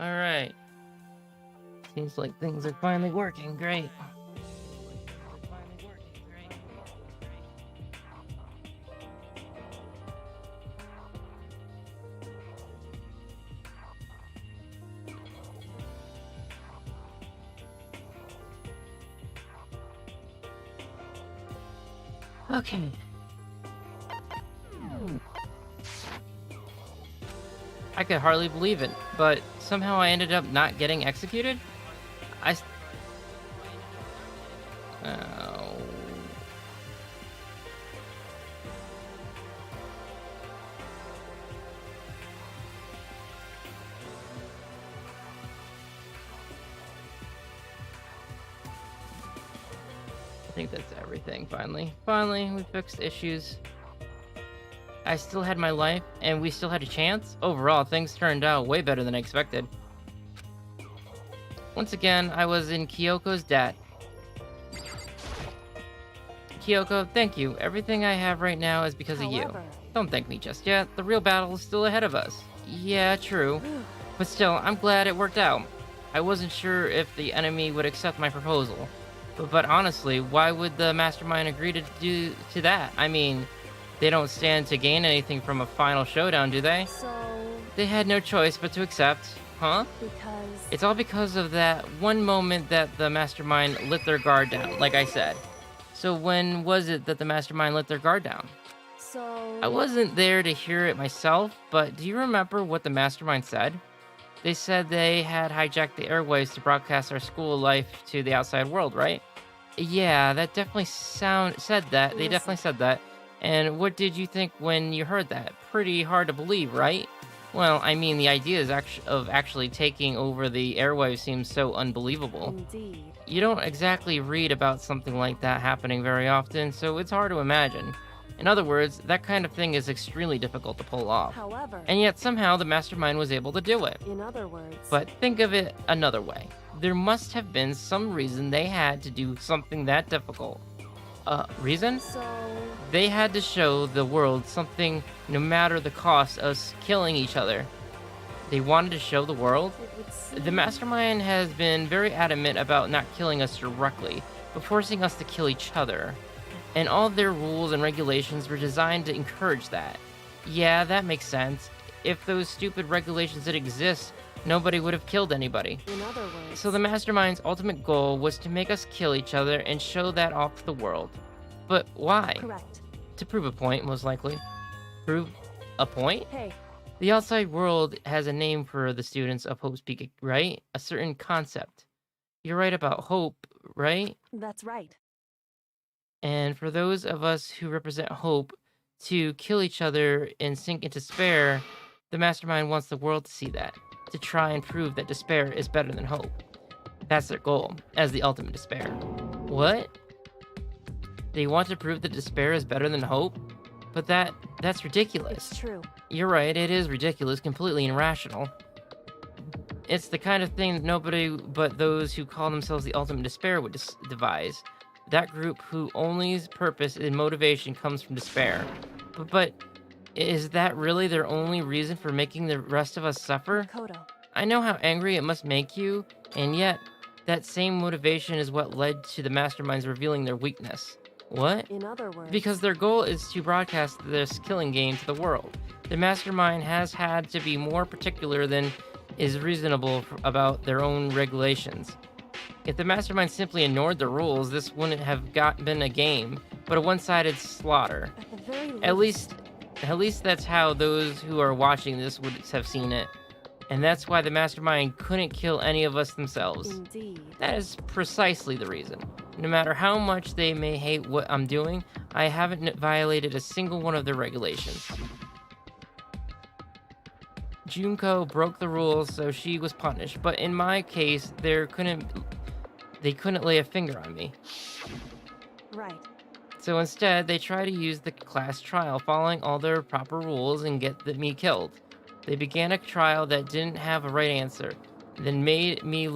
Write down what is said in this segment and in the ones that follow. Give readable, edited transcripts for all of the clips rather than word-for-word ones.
Alright. Seems like things are finally working. Great. Okay. I could hardly believe it, but somehow I ended up not getting executed? I... Oh... I think that's everything, finally. Finally, we fixed issues. I still had my life, and we still had a chance. Overall, things turned out way better than I expected. Once again, I was in Kyoko's debt. Kyoko, thank you. Everything I have right now is because of you. Don't thank me just yet. The real battle is still ahead of us. Yeah, true. But still, I'm glad it worked out. I wasn't sure if the enemy would accept my proposal. But honestly, why would the mastermind agree to do to that? I mean, they don't stand to gain anything from a final showdown, do they? So... They had no choice but to accept. Huh? Because... It's all because of that one moment that the mastermind let their guard down, like I said. So when was it that the mastermind let their guard down? So... I wasn't there to hear it myself, but do you remember what the mastermind said? They said they had hijacked the airwaves to broadcast our school life to the outside world, right? Yeah, that definitely said that. They definitely said that. And what did you think when you heard that? Pretty hard to believe, right? Well, I mean, the idea is of actually taking over the airwaves seems so unbelievable. Indeed. You don't exactly read about something like that happening very often, so it's hard to imagine. In other words, that kind of thing is extremely difficult to pull off. However... And yet somehow the mastermind was able to do it. In other words... But think of it another way. There must have been some reason they had to do something that difficult. Reason? So... They had to show the world something no matter the cost of killing each other. They wanted to show the world? The mastermind has been very adamant about not killing us directly, but forcing us to kill each other. And all their rules and regulations were designed to encourage that. Yeah, that makes sense. If those stupid regulations didn't exist, nobody would have killed anybody. In other words... So the mastermind's ultimate goal was to make us kill each other and show that off to the world. But why? Correct. To prove a point, most likely. Prove a point? Hey. The outside world has a name for the students of Hope's Peak, right? A certain concept. You're right about hope, right? That's right. And for those of us who represent hope, to kill each other and sink into despair, the mastermind wants the world to see that, to try and prove that despair is better than hope. That's their goal, as the ultimate despair. What? They want to prove that despair is better than hope? But that's ridiculous. It's true. You're right, it is ridiculous, completely irrational. It's the kind of thing that nobody but those who call themselves the ultimate despair would devise. That group whose only purpose and motivation comes from despair. But is that really their only reason for making the rest of us suffer? Kodo. I know how angry it must make you, and yet that same motivation is what led to the masterminds revealing their weakness. What? In other words... Because their goal is to broadcast this killing game to the world. The mastermind has had to be more particular than is reasonable about their own regulations. If the mastermind simply ignored the rules, this wouldn't have been a game, but a one-sided slaughter. At the very least... At least that's how those who are watching this would have seen it. And that's why the mastermind couldn't kill any of us themselves. Indeed. That is precisely the reason. No matter how much they may hate what I'm doing, I haven't violated a single one of their regulations. Junko broke the rules, so she was punished. But in my case, they couldn't lay a finger on me. Right. So instead, they try to use the class trial, following all their proper rules, and get me killed. They began a trial that didn't have a right answer, then made me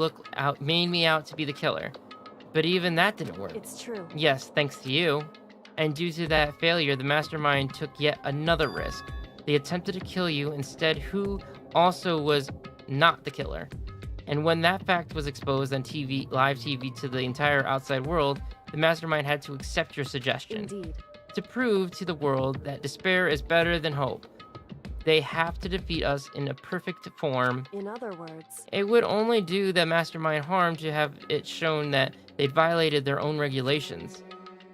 out to be the killer. But even that didn't work. It's true. Yes, thanks to you. And due to that failure, the mastermind took yet another risk. They attempted to kill you instead, who also was not the killer. And when that fact was exposed on TV, live TV to the entire outside world, the mastermind had to accept your suggestion. Indeed. To prove to the world that despair is better than hope, they have to defeat us in a perfect form. In other words, It would only do the mastermind harm to have it shown that they'd violated their own regulations.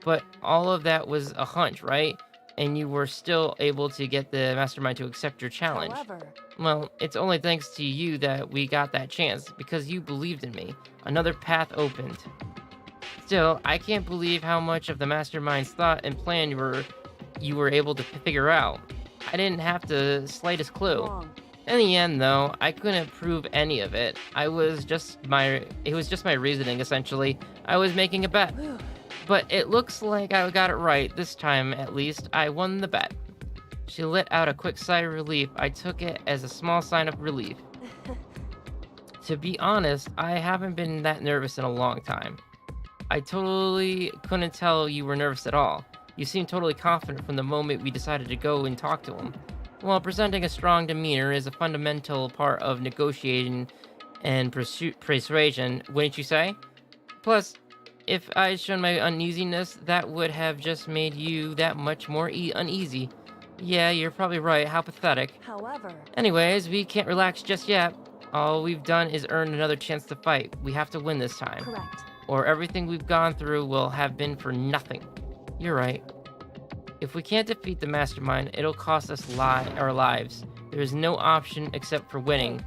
But all of that was a hunch, right? And you were still able to get the mastermind to accept your challenge. however, Well, it's only thanks to you that we got that chance, because you believed in me. Another path opened. Still, I can't believe how much of the mastermind's thought and plan you were able to figure out. I didn't have the slightest clue. wrong. In the end, though, I couldn't prove any of it. It was just my reasoning, essentially. I was making a bet. Whew. But it looks like I got it right. This time, at least, I won the bet. She let out a quick sigh of relief. I took it as a small sign of relief. To be honest, I haven't been that nervous in a long time. I totally couldn't tell you were nervous at all. You seemed totally confident from the moment we decided to go and talk to him. Well, presenting a strong demeanor is a fundamental part of negotiating and persuasion, wouldn't you say? Plus, if I had shown my uneasiness, that would have just made you that much more uneasy. Yeah, you're probably right. How pathetic. However, Anyways, we can't relax just yet. All we've done is earn another chance to fight. We have to win this time, correct. or everything we've gone through will have been for nothing. You're right. If we can't defeat the mastermind, it'll cost us our lives. There is no option except for winning.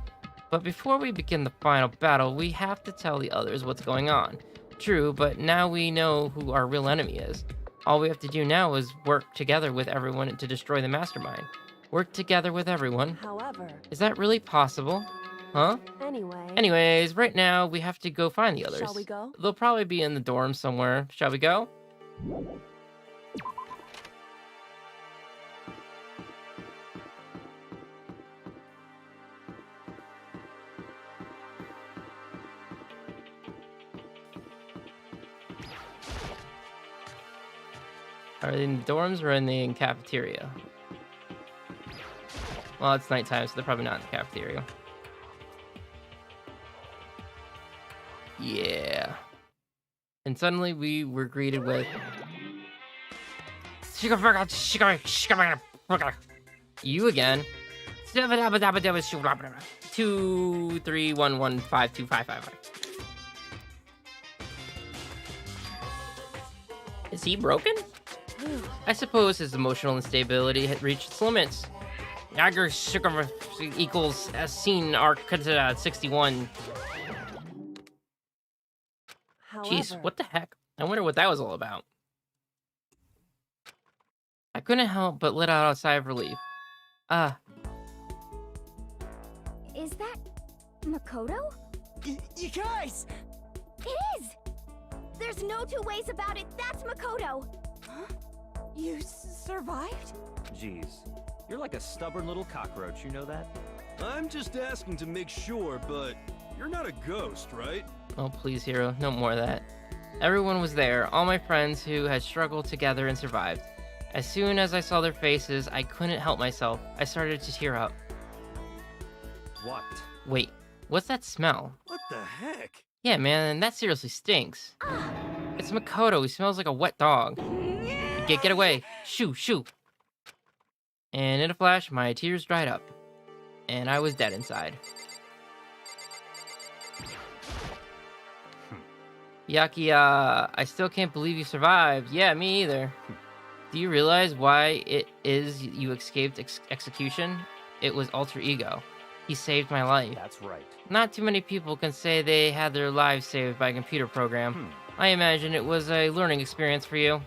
But before we begin the final battle, we have to tell the others what's going on. True, but now we know who our real enemy is. All we have to do now is work together with everyone to destroy the mastermind. Work together with everyone? However, Is that really possible? Huh? anyway. Anyways, right now we have to go find the others. Shall we go? They'll probably be in the dorm somewhere. Shall we go? Are they in the dorms or in the cafeteria? Well, it's nighttime, so they're probably not in the cafeteria. Yeah. And suddenly we were greeted with... You again. 231152555. Is he broken? Whew. I suppose his emotional instability had reached its limits. Jagger equals as seen arc 61. Jeez, However, what the heck? I wonder what that was all about. I couldn't help but let out a sigh of relief. Is that Makoto? You guys! It is! There's no two ways about it. That's Makoto. Huh? You survived? Jeez, you're like a stubborn little cockroach, you know that? I'm just asking to make sure, but you're not a ghost, right? Oh, please, Hero, no more of that. Everyone was there, all my friends who had struggled together and survived. As soon as I saw their faces, I couldn't help myself. I started to tear up. What? Wait, what's that smell? What the heck? Yeah, man, that seriously stinks. It's Makoto. He smells like a wet dog. Get away. Shoo, shoo. And in a flash, my tears dried up. And I was dead inside. Yaki, I still can't believe you survived. Yeah, me either. Do you realize why it is you escaped execution? It was alter ego. He saved my life. That's right. Not too many people can say they had their lives saved by a computer program. I imagine it was a learning experience for you.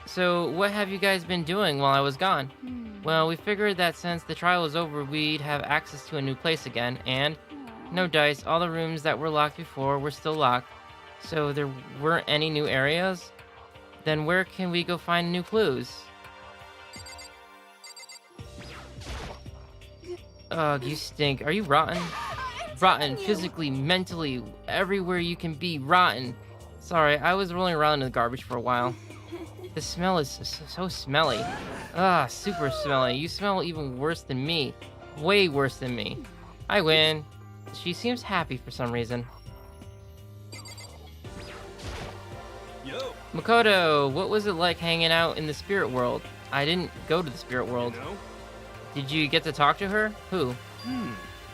So, what have you guys been doing while I was gone? Well, we figured that since the trial was over, we'd have access to a new place again, and no dice, all the rooms that were locked before were still locked, so there weren't any new areas? Then where can we go find new clues? Ugh, you stink. Are you rotten? Rotten, physically, mentally, everywhere you can be rotten. Sorry, I was rolling around in the garbage for a while. The smell is so smelly. Ah, super smelly. You smell even worse than me. way worse than me. I win. She seems happy for some reason. Yo, Makoto, what was it like hanging out in the spirit world? I didn't go to the spirit world. you know? Did you get to talk to her? Who?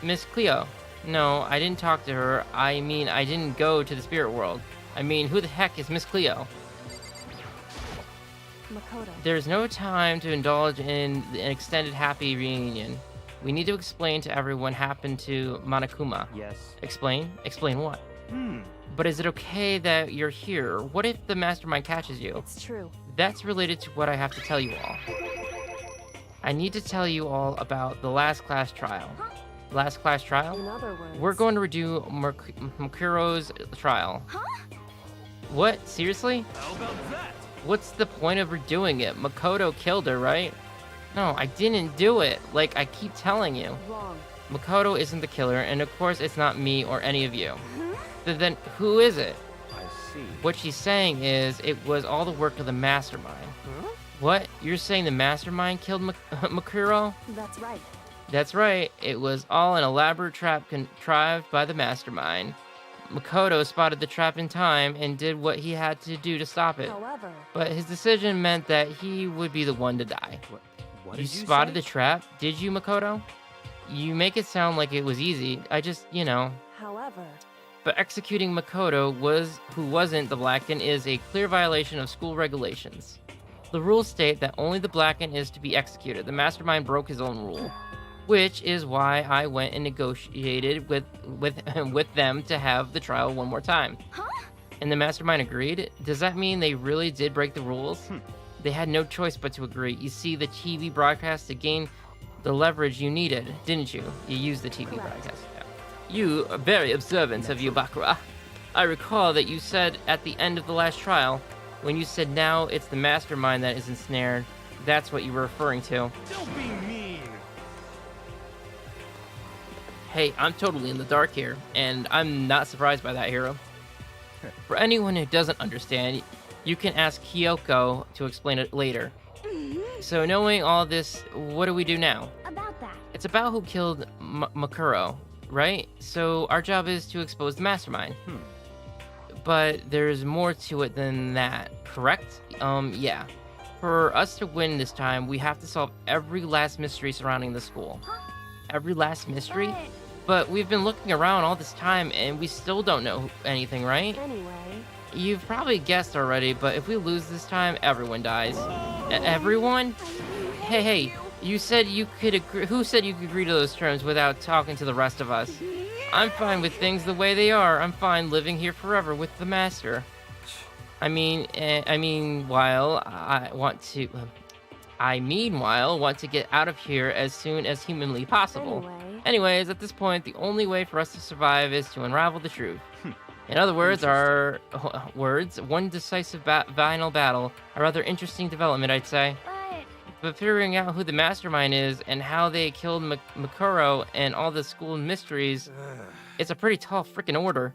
Miss Cleo. No, I didn't talk to her. I mean, I didn't go to the spirit world. I mean, who the heck is Miss Cleo? Makoto. There's no time to indulge in an extended happy reunion. We need to explain to everyone what happened to Monokuma. Yes. Explain? Explain what? But is it okay that you're here? What if the mastermind catches you? It's true. That's related to what I have to tell you all. I need to tell you all about the last class trial. Last class trial? In other words, We're going to redo Makuro's trial. What? Seriously? How about that? What's the point of redoing it? Makoto killed her, right? No, I didn't do it. Like I keep telling you. wrong. Makoto isn't the killer, and of course it's not me or any of you. Then who is it? I see. What she's saying is it was all the work of the mastermind. What? You're saying the mastermind killed Makuro? That's right. That's right. It was all an elaborate trap contrived by the mastermind. Makoto spotted the trap in time and did what he had to do to stop it. However, But his decision meant that he would be the one to die. What You did you spotted say? the trap, did you, Makoto? You make it sound like it was easy. I just, however, But executing Makoto who wasn't the blackened is a clear violation of school regulations. The rules state that only the blackened is to be executed. The mastermind broke his own rule, which is why I went and negotiated with them to have the trial one more time. And the mastermind agreed? Does that mean they really did break the rules? They had no choice but to agree. You see, the TV broadcast to gain the leverage you needed, didn't you? You used the TV broadcast. Yeah. You are very observant of you, Bakura. I recall that you said at the end of the last trial, when you said now it's the mastermind that is ensnared, that's what you were referring to. Don't be mean. Hey, I'm totally in the dark here, and I'm not surprised by that, Hero. For anyone who doesn't understand, you can ask Kyoko to explain it later. So knowing all this, what do we do now? About that. It's about who killed Makuro, right? So our job is to expose the mastermind. But there's more to it than that, correct? Yeah. For us to win this time, we have to solve every last mystery surrounding the school. Every last mystery? But we've been looking around all this time and we still don't know anything, right? anyway, You've probably guessed already, but if we lose this time, everyone dies. Everyone? Hey, you said you could agree. Who said you could agree to those terms without talking to the rest of us? I'm fine with things the way they are. I'm fine living here forever with the master. Meanwhile, want to get out of here as soon as humanly possible. anyway, Anyways, at this point, the only way for us to survive is to unravel the truth. In other words, one decisive final battle, a rather interesting development, I'd say. But figuring out who the mastermind is and how they killed Makuro and all the school mysteries, it's a pretty tall freaking order.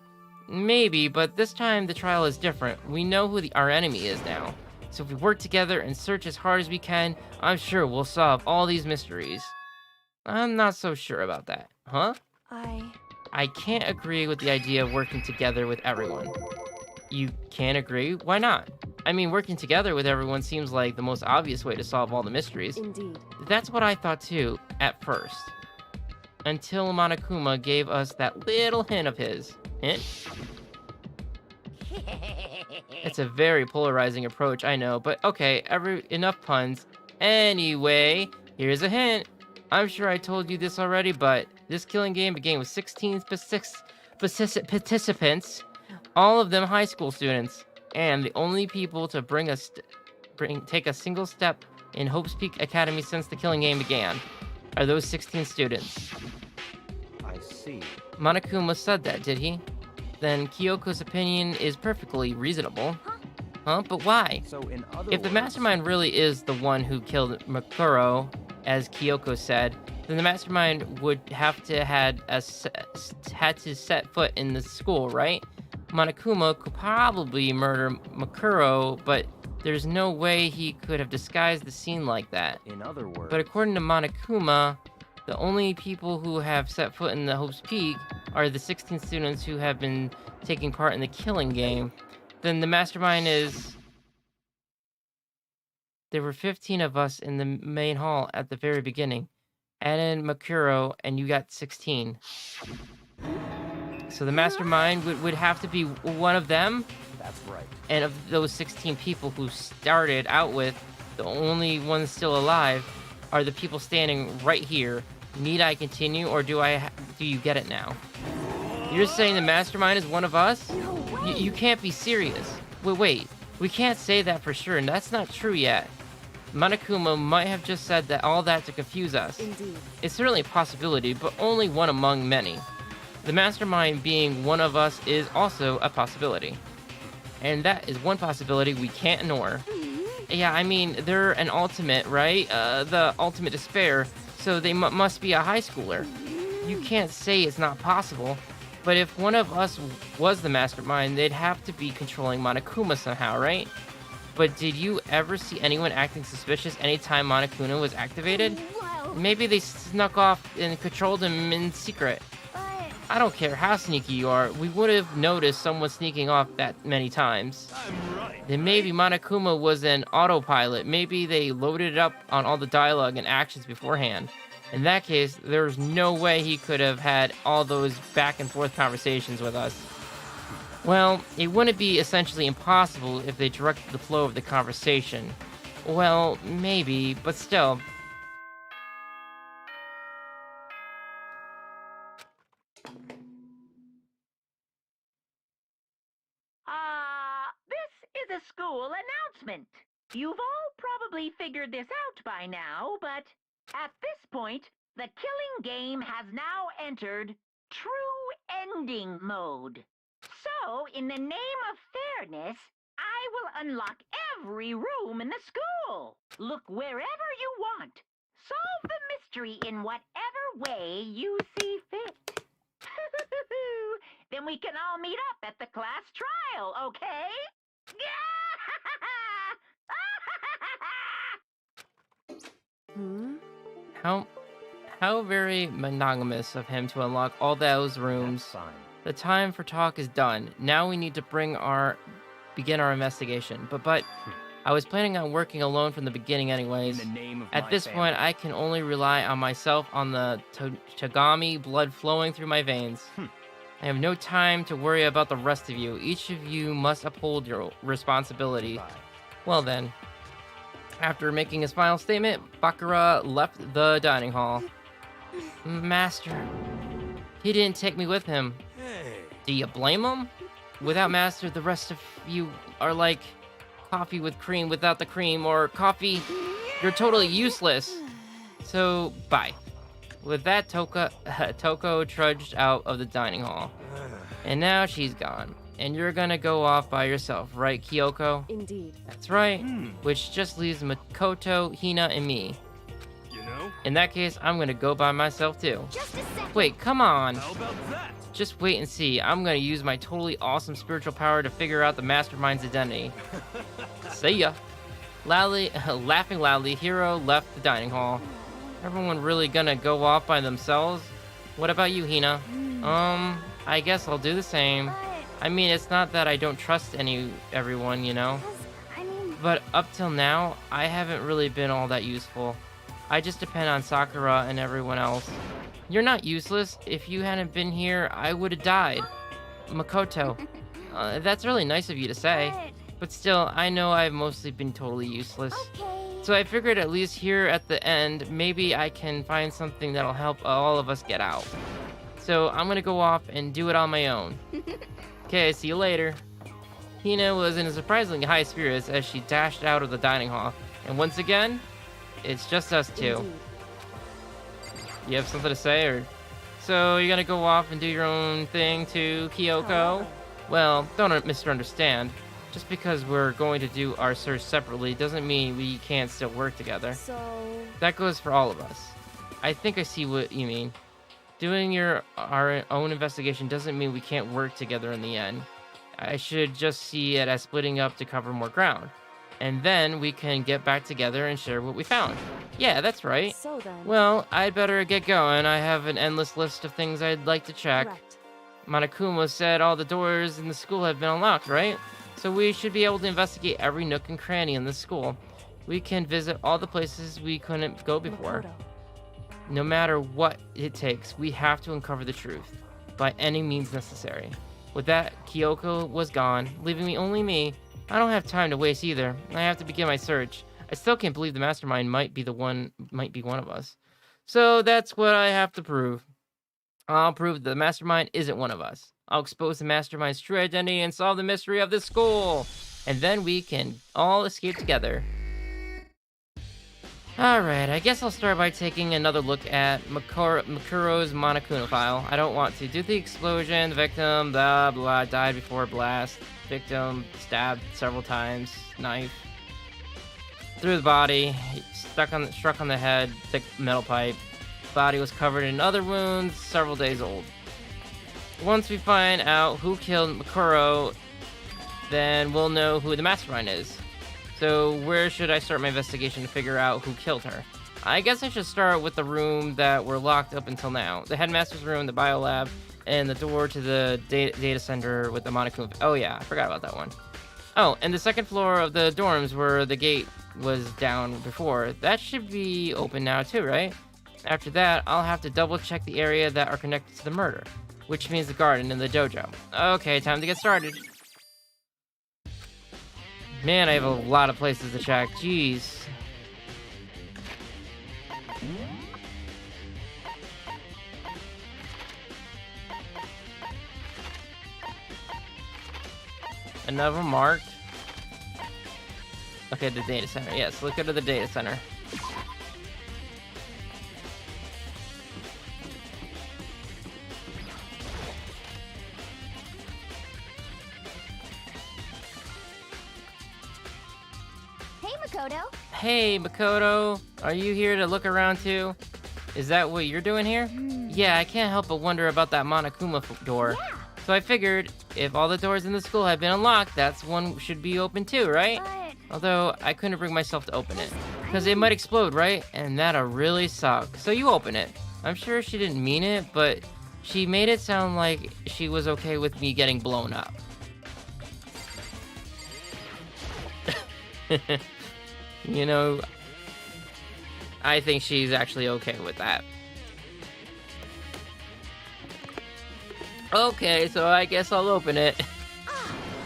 Maybe, but this time the trial is different. We know who our enemy is now. So if we work together and search as hard as we can, I'm sure we'll solve all these mysteries. I'm not so sure about that. Huh? I can't agree with the idea of working together with everyone. You can't agree? Why not? I mean, working together with everyone seems like the most obvious way to solve all the mysteries. indeed. That's what I thought too, at first. Until Monokuma gave us that little hint of his. Hint? It's a very polarizing approach, I know, but okay, enough puns. Anyway, here's a hint. I'm sure I told you this already, but this killing game began with 16 participants, all of them high school students, and the only people to take a single step in Hope's Peak Academy since the killing game began are those 16 students. I see. Monokuma said that, did he? Then Kyoko's opinion is perfectly reasonable. Huh? But why? So in other If the words, mastermind really is the one who killed Makuro, as Kyoko said, then the mastermind would have to had to set foot in the school, right? Monokuma could probably murder Makuro, but there's no way he could have disguised the scene like that. in other words, But according to Monokuma, the only people who have set foot in the Hope's Peak are the 16 students who have been taking part in the killing game, then the mastermind is... There were 15 of us in the main hall at the very beginning. Add in Makuro, and you got 16. So the mastermind would have to be one of them? That's right. And of those 16 people who started out with, the only ones still alive are the people standing right here. Need I continue, or do you get it now? You're saying the mastermind is one of us? You can't be serious. Wait. We can't say that for sure, and that's not true yet. Monokuma might have just said that all that to confuse us. Indeed. It's certainly a possibility, but only one among many. The mastermind being one of us is also a possibility. And that is one possibility we can't ignore. Yeah, I mean, they're an ultimate, right? The ultimate despair, so they must be a high schooler. You can't say it's not possible, but if one of us was the mastermind, they'd have to be controlling Monokuma somehow, right? But did you ever see anyone acting suspicious anytime Monokuma was activated? Well, Maybe they snuck off and controlled him in secret. but... I don't care how sneaky you are, we would have noticed someone sneaking off that many times. I'm right. Then maybe Monokuma was an autopilot. Maybe they loaded it up on all the dialogue and actions beforehand. In that case, there's no way he could have had all those back and forth conversations with us. Well, it wouldn't be essentially impossible if they directed the flow of the conversation. Well, maybe, but still. This is a school announcement. You've all probably figured this out by now, but at this point, the killing game has now entered true ending mode. So, in the name of fairness, I will unlock every room in the school. Look wherever you want. Solve the mystery in whatever way you see fit. Then we can all meet up at the class trial, okay? How very monogamous of him to unlock all those rooms. That's fine. The time for talk is done. Now we need to begin our investigation. But I was planning on working alone from the beginning anyways. In the name of At my this family. point, I can only rely on myself, on the Tagami blood flowing through my veins. I have no time to worry about the rest of you. Each of you must uphold your responsibility. Goodbye. Well then. After making his final statement, Bakura left the dining hall. Master, he didn't take me with him. Hey. Do you blame him? Without Master, the rest of you are like coffee with cream without the cream, or coffee, you're totally useless. So, bye. With that, Toko trudged out of the dining hall. And now she's gone. And you're gonna go off by yourself, right, Kyoko? Indeed. That's right. Which just leaves Makoto, Hina, and me. You know? In that case, I'm gonna go by myself too. Just a second. Wait, come on. How about that? Just wait and see. I'm gonna use my totally awesome spiritual power to figure out the mastermind's identity. See ya. Laughing loudly, Hiro left the dining hall. Everyone really gonna go off by themselves? What about you, Hina? I guess I'll do the same. But, I mean, it's not that I don't trust everyone, you know? I mean, But up till now, I haven't really been all that useful. I just depend on Sakura and everyone else. You're not useless. If you hadn't been here, I would have died. Makoto, that's really nice of you to say. But still, I know I've mostly been totally useless. okay. So I figured at least here at the end, maybe I can find something that'll help all of us get out. So I'm gonna go off and do it on my own. Okay, see you later. Hina was in surprisingly high spirits as she dashed out of the dining hall. And once again, it's just us two. Indeed. You have something to say, or... So you're gonna go off and do your own thing too, Kyoko? However. Well, don't misunderstand. Just because we're going to do our search separately doesn't mean we can't still work together. So, That goes for all of us. I think I see what you mean. Doing our own investigation doesn't mean we can't work together in the end. I should just see it as splitting up to cover more ground. and then we can get back together and share what we found. Yeah, that's right. So then. Well, I'd better get going. I have an endless list of things I'd like to check. Correct. Monokuma said all the doors in the school have been unlocked, right? So we should be able to investigate every nook and cranny in the school. We can visit all the places we couldn't go before. Makoto. No matter what it takes, we have to uncover the truth, by any means necessary. With that, Kyoko was gone, leaving only me. I don't have time to waste either. I have to begin my search. I still can't believe the mastermind might be one of us. So that's what I have to prove. I'll prove that the mastermind isn't one of us. I'll expose the mastermind's true identity and solve the mystery of this school. And then we can all escape together. Alright, I guess I'll start by taking another look at Makuro's Monokuma file. I don't want to. Due to the explosion, the victim, blah blah, died before blast. Victim stabbed several times, knife. Through the body, struck on the head, thick metal pipe. Body was covered in other wounds, several days old. Once we find out who killed Makuro, then we'll know who the mastermind is. So where should I start my investigation to figure out who killed her? I guess I should start with the room that were locked up until now. The headmaster's room, the biolab, and the door to the data center with the Monokuma. Oh yeah, I forgot about that one. Oh, and the second floor of the dorms where the gate was down before. That should be open now too, right? After that, I'll have to double check the area that are connected to the murder, which means the garden and the dojo. Okay, time to get started. Man, I have a lot of places to check. Jeez. Another marked. Okay, the data center. Yes, let's go to the data center. Makoto. Hey, Makoto. Are you here to look around too? Is that what you're doing here? Yeah, I can't help but wonder about that Monokuma door. Yeah. So I figured, if all the doors in the school have been unlocked, that's one should be open too, right? But Although, I couldn't bring myself to open it. Because it might explode, right? And that'll really suck. So you open it. I'm sure she didn't mean it, but she made it sound like she was okay with me getting blown up. You know, I think she's actually okay with that. Okay, so I guess I'll open it.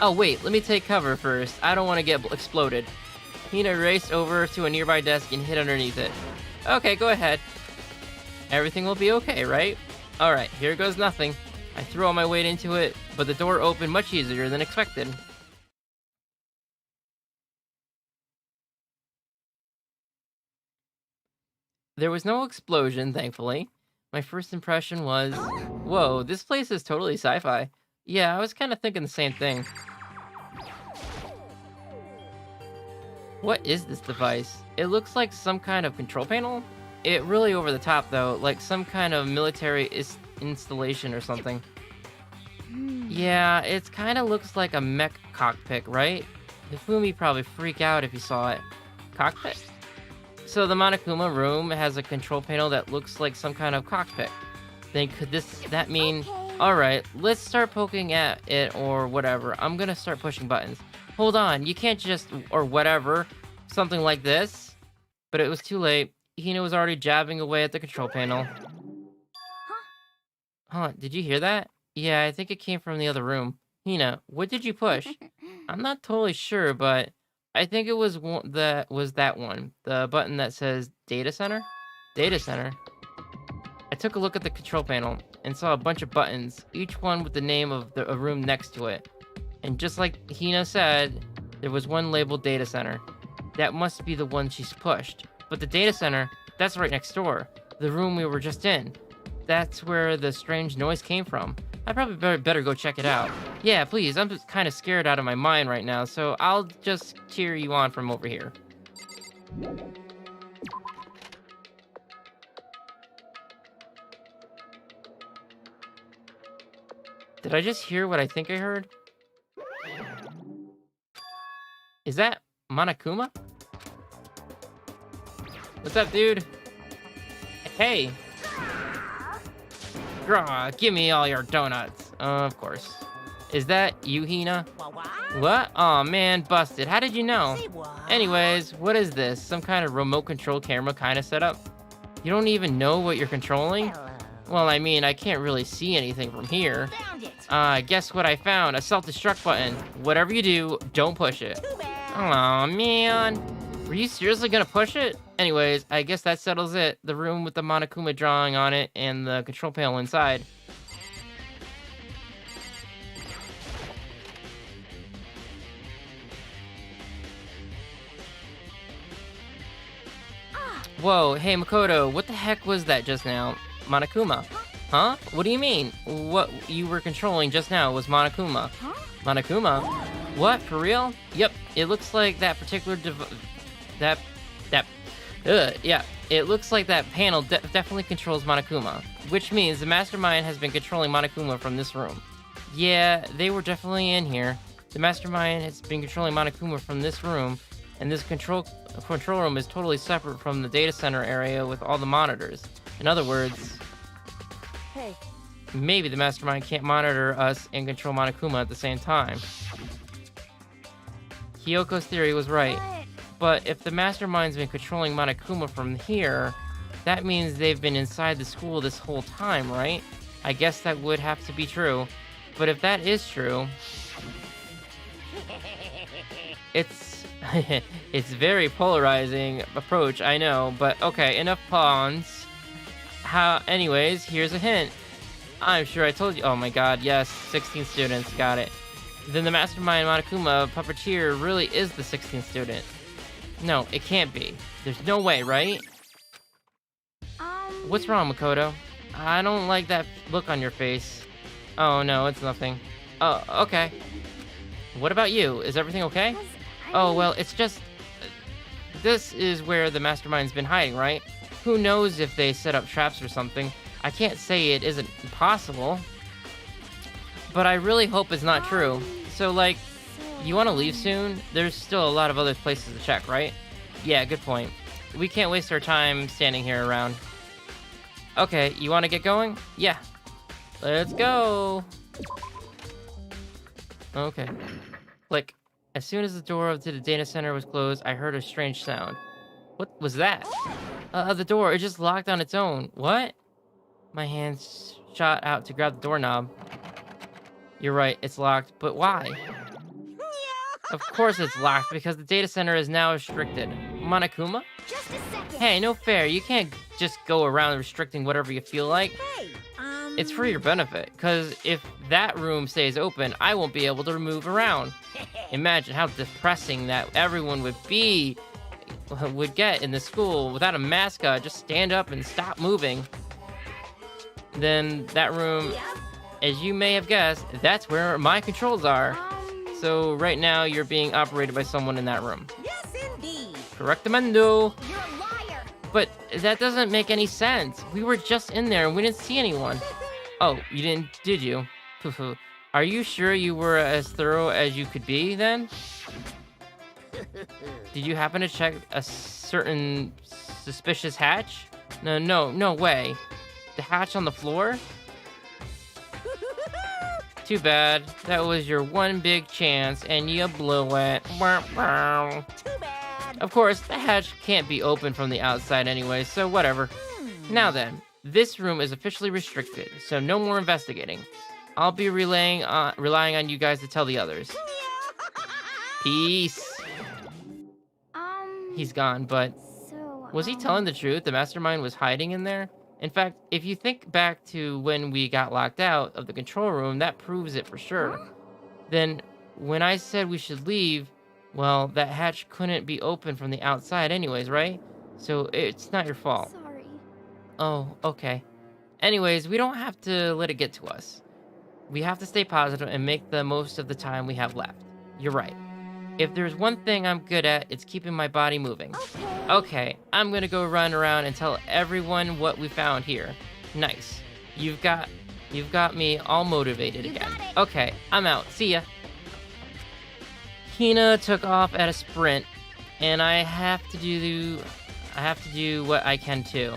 Oh wait, let me take cover first. I don't want to get exploded. Hina raced over to a nearby desk and hid underneath it. Okay, go ahead. Everything will be okay, right? Alright, here goes nothing. I threw all my weight into it, but the door opened much easier than expected. There was no explosion, thankfully. My first impression was, whoa, this place is totally sci-fi. Yeah, I was kind of thinking the same thing. What is this device? It looks like some kind of control panel? It really over the top though, like some kind of military installation or something. Yeah, it kind of looks like a mech cockpit, right? Hifumi probably freak out if he saw it. Cockpit? So the Monokuma room has a control panel that looks like some kind of cockpit. Then could that mean... Okay. Alright, let's start poking at it or whatever. I'm gonna start pushing buttons. Hold on, you can't just... or whatever. Something like this. But it was too late. Hina was already jabbing away at the control panel. Huh, did you hear that? Yeah, I think it came from the other room. Hina, what did you push? I'm not totally sure, but... I think it was that one. The button that says Data Center? Data Center. I took a look at the control panel and saw a bunch of buttons, each one with the name of a room next to it. And just like Hina said, there was one labeled Data Center. That must be the one she's pushed. But the Data Center, that's right next door. The room we were just in. That's where the strange noise came from. I probably better go check it out. Yeah, please, I'm just kind of scared out of my mind right now, so I'll just cheer you on from over here. Did I just hear what I think I heard? Is that Monokuma? What's up, dude? Hey. Grah, give me all your donuts. Of course. Is that you, Hina? What? Aw, man, busted. How did you know? Anyways, what is this? Some kind of remote control camera kind of setup? You don't even know what you're controlling? Well, I mean, I can't really see anything from here. Guess what I found? A self-destruct button. Whatever you do, don't push it. Aw, man. Were you seriously gonna push it? Anyways, I guess that settles it. The room with the Monokuma drawing on it and the control panel inside. Whoa, hey Makoto, what the heck was that just now? Monokuma. Huh? What do you mean? What you were controlling just now was Monokuma. Monokuma? What, for real? Yep, it looks like that particular yeah, it looks like that panel definitely controls Monokuma, which means the mastermind has been controlling Monokuma from this room. Yeah, they were definitely in here. The mastermind has been controlling Monokuma from this room, and this control room is totally separate from the data center area with all the monitors. In other words, Hey. maybe the mastermind can't monitor us and control Monokuma at the same time. Hyoko's theory was right. But if the mastermind's been controlling Monokuma from here, that means they've been inside the school this whole time, right? I guess that would have to be true. But if that is true, it's it's very polarizing approach, I know, but okay, enough pawns. Anyways, here's a hint. I'm sure I told you. Oh my god, yes, 16 students, got it. Then the mastermind Monokuma puppeteer really is the 16th student. No, it can't be. There's no way, right? What's wrong, Makoto? I don't like that look on your face. Oh no, it's nothing. Oh, okay. What about you? Is everything okay? Oh, well, it's just... This is where the mastermind's been hiding, right? Who knows if they set up traps or something. I can't say it isn't possible. But I really hope it's not true. So, like, you want to leave soon? There's still a lot of other places to check, right? Yeah, good point. We can't waste our time standing here around. Okay, you want to get going? Yeah. Let's go. Okay. Click. As soon as the door to the data center was closed, I heard a strange sound. What was that? The door, it just locked on its own. What? My hands shot out to grab the doorknob. You're right, it's locked, but why? Of course it's locked, because the data center is now restricted. Monokuma? Just a second. Hey, no fair, you can't just go around restricting whatever you feel like. Hey, It's for your benefit, because if that room stays open, I won't be able to move around. Imagine how depressing that everyone would get in the school without a mascot. Just stand up and stop moving. Then that room, as you may have guessed, that's where my controls are. So right now you're being operated by someone in that room. Yes, indeed. Correctamundo. You're a liar. But that doesn't make any sense. We were just in there and we didn't see anyone. Oh, you didn't, did you? Are you sure you were as thorough as you could be then? Did you happen to check a certain suspicious hatch? No way. The hatch on the floor? Too bad. That was your one big chance, and you blew it. Too bad. Of course, the hatch can't be opened from the outside anyway, so whatever. Now then, this room is officially restricted, so no more investigating. I'll be relying on you guys to tell the others. Peace. He's gone, but So, was he telling the truth? The mastermind was hiding in there? In fact, if you think back to when we got locked out of the control room, that proves it for sure. Then, when I said we should leave, well, that hatch couldn't be opened from the outside anyways, right? So it's not your fault. sorry. Oh, okay. Anyways, we don't have to let it get to us. We have to stay positive and make the most of the time we have left. You're right. If there's one thing I'm good at, it's keeping my body moving. Okay, I'm gonna go run around and tell everyone what we found here. Nice. You've got me all motivated again. got it. Okay, I'm out. See ya. Hina took off at a sprint. And I have to do what I can too.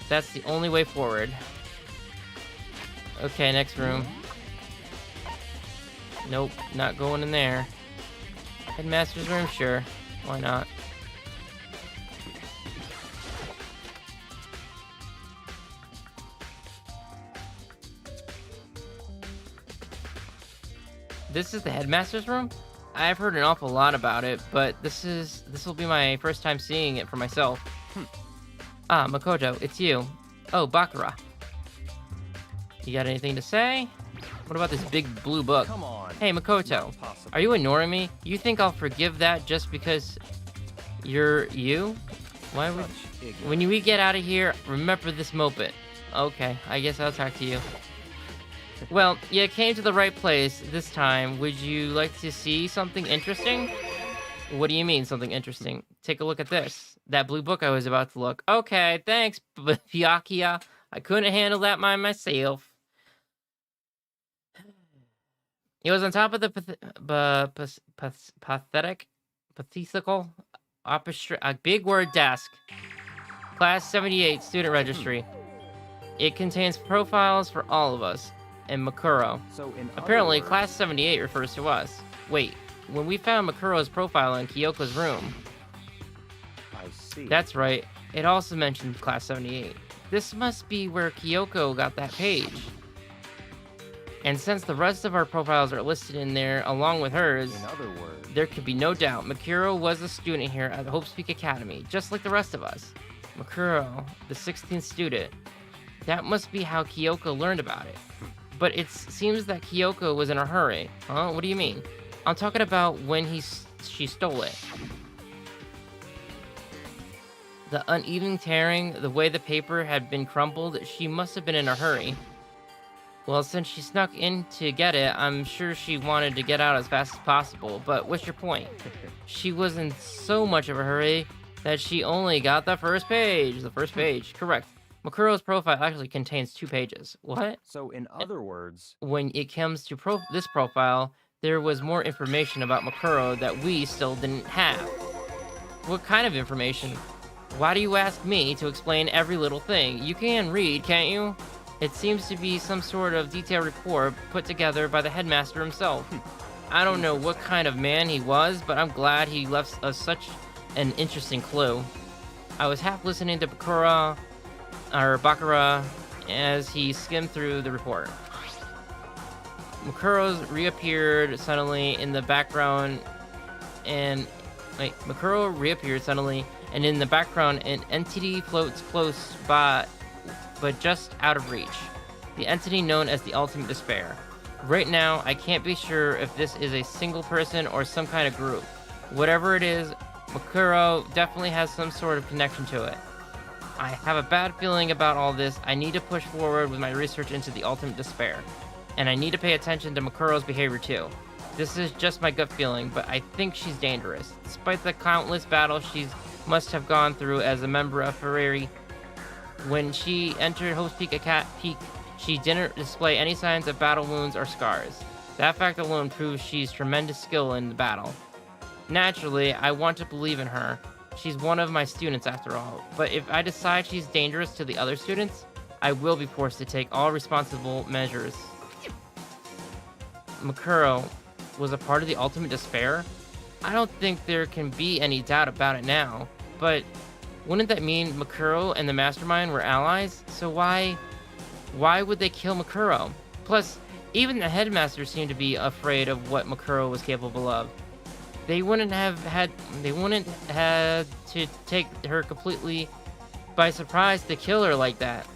That's the only way forward. Okay, next room. Nope, not going in there. Headmaster's room, sure. Why not? This is the headmaster's room? I've heard an awful lot about it, but this will be my first time seeing it for myself. Ah, Makoto, it's you. Oh, Bakura. You got anything to say? What about this big blue book? Come on. Hey, Makoto, are you ignoring me? You think I'll forgive that just because you're you? Why would... When we get out of here, remember this moped. Okay, I guess I'll talk to you. Well, you came to the right place this time. Would you like to see something interesting? What do you mean, something interesting? Take a look at this. That blue book I was about to look. Okay, thanks, Byakuya. I couldn't handle that by myself. It was on top of the pathetical, a big word desk. Class 78 student registry. It contains profiles for all of us. And Makuro. So Apparently, Class 78 refers to us. Wait, when we found Makuro's profile in Kyoko's room... I see. That's right. It also mentioned Class 78. This must be where Kyoko got that page. And since the rest of our profiles are listed in there along with hers, In other words, there could be no doubt Makuro was a student here at the Hope Peak Academy, just like the rest of us. Makuro, the 16th student. That must be how Kyoko learned about it. But it seems that Kyoko was in a hurry. Huh? What do you mean? I'm talking about when she stole it. The uneven tearing, the way the paper had been crumpled, she must have been in a hurry. Well, since she snuck in to get it, I'm sure she wanted to get out as fast as possible. But what's your point? She was in so much of a hurry that she only got the first page. The first page, correct. Makuro's profile actually contains 2 pages. What? so in other words, When it comes to this profile, there was more information about Makuro that we still didn't have. What kind of information? Why do you ask me to explain every little thing? You can read, can't you? It seems to be some sort of detailed report put together by the headmaster himself. I don't know what kind of man he was, but I'm glad he left us such an interesting clue. I was half listening to Bakura as he skimmed through the report. Makuro reappeared suddenly, and in the background an entity floats close by, but just out of reach. The entity known as the Ultimate Despair. Right now, I can't be sure if this is a single person or some kind of group. Whatever it is, Makuro definitely has some sort of connection to it. I have a bad feeling about all this. I need to push forward with my research into the Ultimate Despair. And I need to pay attention to Makuro's behavior too. This is just my gut feeling, but I think she's dangerous. Despite the countless battles she must have gone through as a member of Ferrari, when she entered Hope's Peak, she didn't display any signs of battle wounds or scars. That fact alone proves she's tremendous skill in the battle. Naturally, I want to believe in her. She's one of my students after all, but if I decide she's dangerous to the other students, I will be forced to take all responsible measures. Makuro was a part of the Ultimate Despair? I don't think there can be any doubt about it now, but wouldn't that mean Makuro and the Mastermind were allies? So why would they kill Makuro? Plus, even the headmaster seemed to be afraid of what Makuro was capable of. They wouldn't have to take her completely by surprise to kill her like that.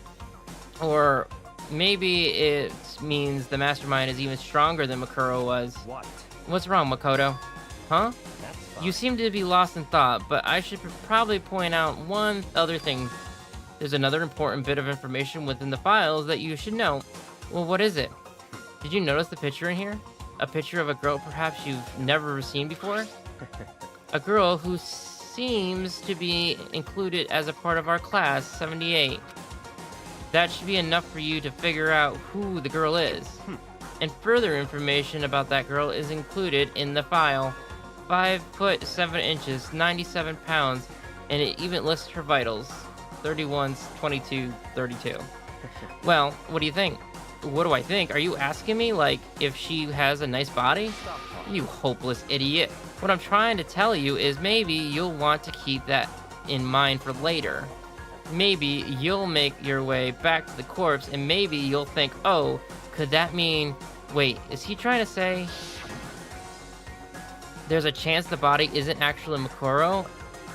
Or maybe it means the Mastermind is even stronger than Makuro was. what? What's wrong, Makoto? Huh? That's fine. You seem to be lost in thought, but I should probably point out one other thing. There's another important bit of information within the files that you should know. Well, what is it? Did you notice the picture in here? A picture of a girl perhaps you've never seen before? A girl who seems to be included as a part of our class, 78. That should be enough for you to figure out who the girl is. And further information about that girl is included in the file. 5 foot 7 inches, 97 pounds, and it even lists her vitals. 31, 22, 32. Well, what do you think? What do I think? Are you asking me, like, if she has a nice body? You hopeless idiot. What I'm trying to tell you is maybe you'll want to keep that in mind for later. Maybe you'll make your way back to the corpse, and maybe you'll think, oh, could that mean... Wait, is he trying to say... there's a chance the body isn't actually Makoro?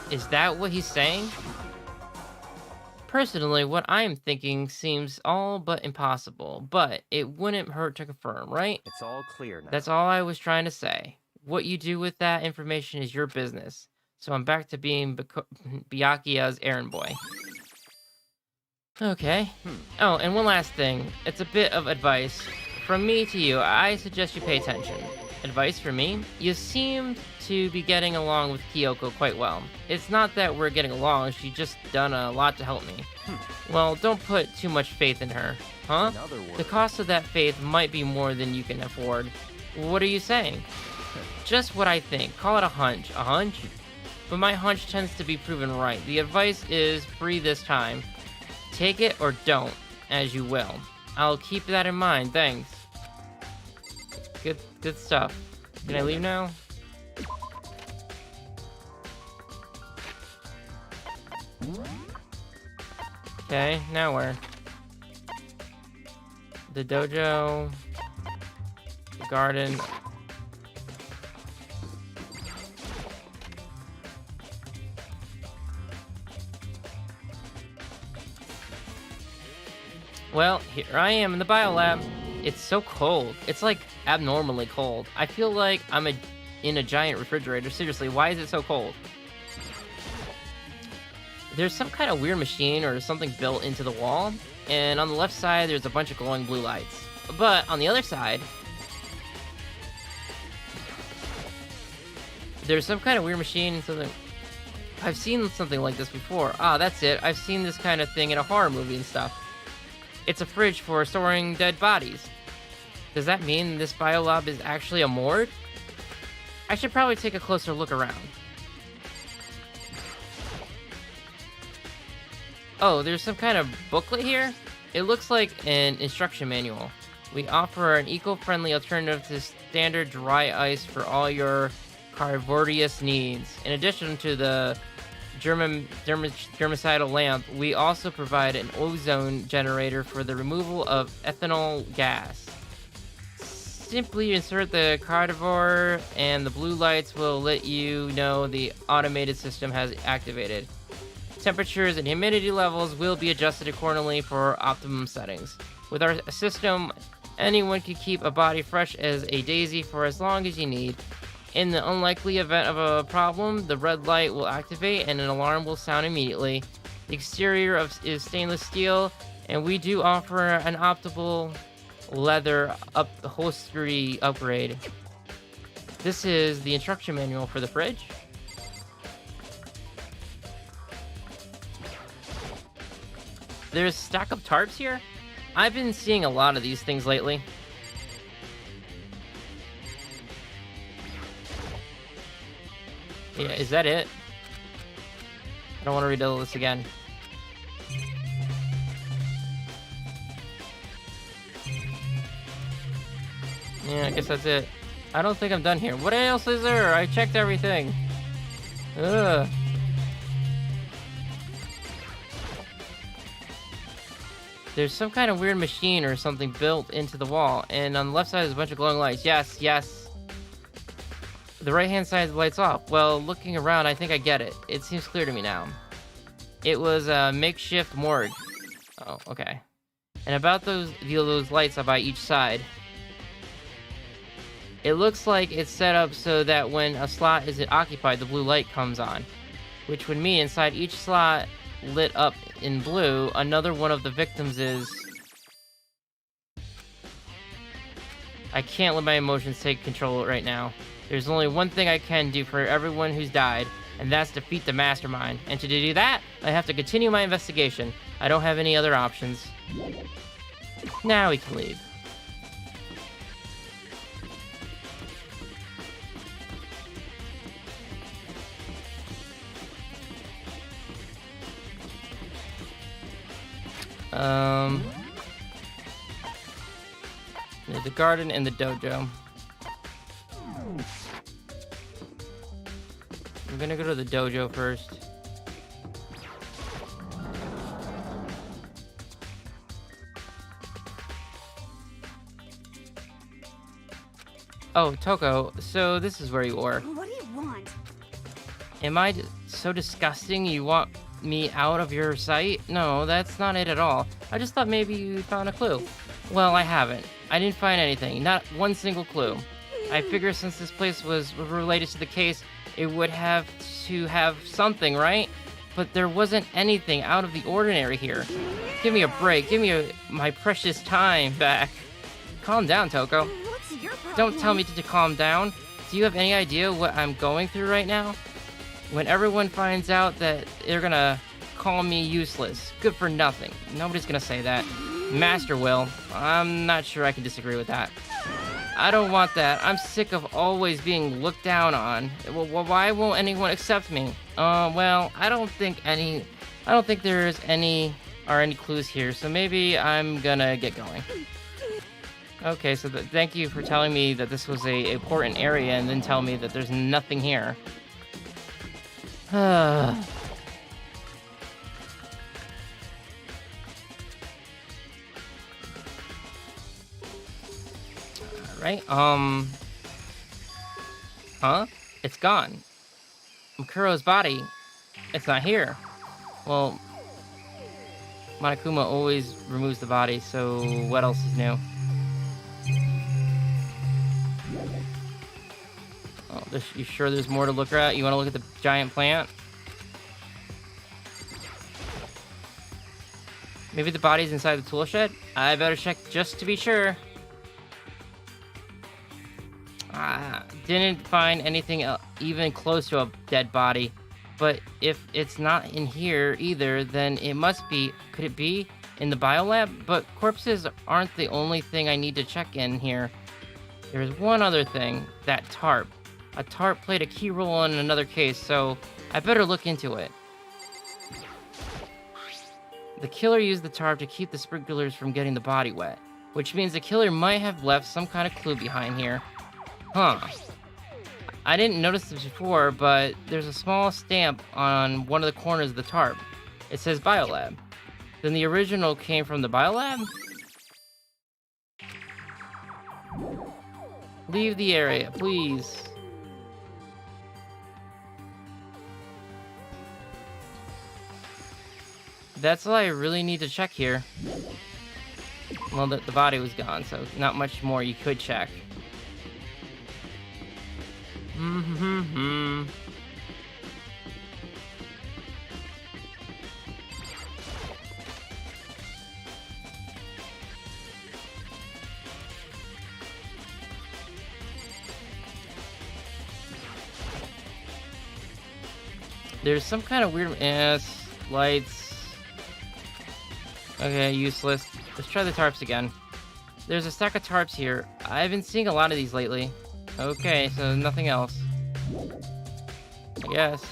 Is that what he's saying? Personally, what I am thinking seems all but impossible, but it wouldn't hurt to confirm, right? It's all clear now. That's all I was trying to say. What you do with that information is your business. So I'm back to being Byakuya's errand boy. Okay. Oh, and one last thing. It's a bit of advice. From me to you, I suggest you pay attention. Advice for me? You seem to be getting along with Kyoko quite well. It's not that we're getting along, she's just done a lot to help me. Well, don't put too much faith in her, huh? In other words, The cost of that faith might be more than you can afford. What are you saying? Just what I think. Call it a hunch. A hunch? But my hunch tends to be proven right. The advice is free this time. Take it or don't, as you will. I'll keep that in mind, thanks. Good stuff. Can I leave now? Okay, now where? The dojo. The garden. Well, here I am in the biolab. It's so cold. It's like abnormally cold. I feel like I'm in a giant refrigerator. Seriously, why is it so cold? There's some kind of weird machine or something built into the wall, and on the left side there's a bunch of glowing blue lights. But on the other side, there's some kind of weird machine, something... I've seen something like this before. Ah, that's it. I've seen this kind of thing in a horror movie and stuff. It's a fridge for storing dead bodies. Does that mean this biolab is actually a morgue? I should probably take a closer look around. Oh, there's some kind of booklet here? It looks like an instruction manual. We offer an eco-friendly alternative to standard dry ice for all your carnivorous needs. In addition to the germicidal lamp, we also provide an ozone generator for the removal of ethanol gas. Simply insert the carnivore and the blue lights will let you know the automated system has activated. Temperatures and humidity levels will be adjusted accordingly for optimum settings. With our system, anyone can keep a body fresh as a daisy for as long as you need. In the unlikely event of a problem, the red light will activate and an alarm will sound immediately. The exterior is stainless steel, and we do offer an optimal leather upholstery upgrade. This is the instruction manual for the fridge. There's a stack of tarps here? I've been seeing a lot of these things lately. Yeah, is that it? I don't want to read all this again. Yeah, I guess that's it. I don't think I'm done here. What else is there? I checked everything. Ugh. There's some kind of weird machine or something built into the wall, and on the left side there's a bunch of glowing lights. Yes, yes. The right-hand side lights off. Well, looking around, I think I get it. It seems clear to me now. It was a makeshift morgue. Oh, okay. And about those lights by each side. It looks like it's set up so that when a slot is occupied, the blue light comes on. Which would mean inside each slot lit up in blue, another one of the victims is... I can't let my emotions take control right now. There's only one thing I can do for everyone who's died, and that's defeat the mastermind. And to do that, I have to continue my investigation. I don't have any other options. Now we can leave. There's the garden and the dojo. I'm gonna go to the dojo first. Oh, Toko, so this is where you are. What do you want? Am I so disgusting you want me out of your sight? No, that's not it at all. I just thought maybe you found a clue. Well, I haven't. I didn't find anything, not one single clue. I figure since this place was related to the case, it would have to have something, right? But there wasn't anything out of the ordinary here. Give me a break. Give me my precious time back. Calm down, Toko. What's your problem? Don't tell me to calm down. Do you have any idea what I'm going through right now? When everyone finds out that they're gonna call me useless, good for nothing. Nobody's gonna say that. Master will. I'm not sure I can disagree with that. I don't want that. I'm sick of always being looked down on. Well, why won't anyone accept me? Well, I don't think there's any clues here, so maybe I'm gonna get going. Okay, so thank you for telling me that this was a important area and then tell me that there's nothing here. Right, huh? It's gone. Makuro's body. It's not here. Well, Monokuma always removes the body, so what else is new? Oh, you sure there's more to look at? You want to look at the giant plant? Maybe the body's inside the tool shed? I better check just to be sure. Didn't find anything even close to a dead body. But if it's not in here either, then it must be... Could it be in the biolab? But corpses aren't the only thing I need to check in here. There's one other thing. That tarp. A tarp played a key role in another case, so I better look into it. The killer used the tarp to keep the sprinklers from getting the body wet, which means the killer might have left some kind of clue behind here. Huh. I didn't notice this before, but there's a small stamp on one of the corners of the tarp. It says Biolab. Then the original came from the Biolab? Leave the area, please. That's all I really need to check here. Well, the body was gone, so not much more you could check. There's some kind of weird lights. Okay, useless. Let's try the tarps again. There's a stack of tarps here. I've been seeing a lot of these lately. Okay, so nothing else. I guess.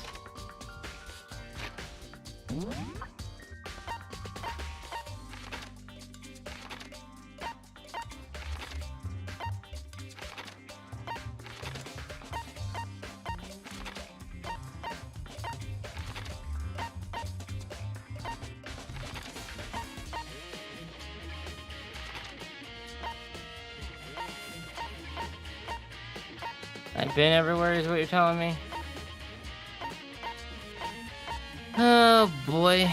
I've been everywhere is what you're telling me? Oh boy.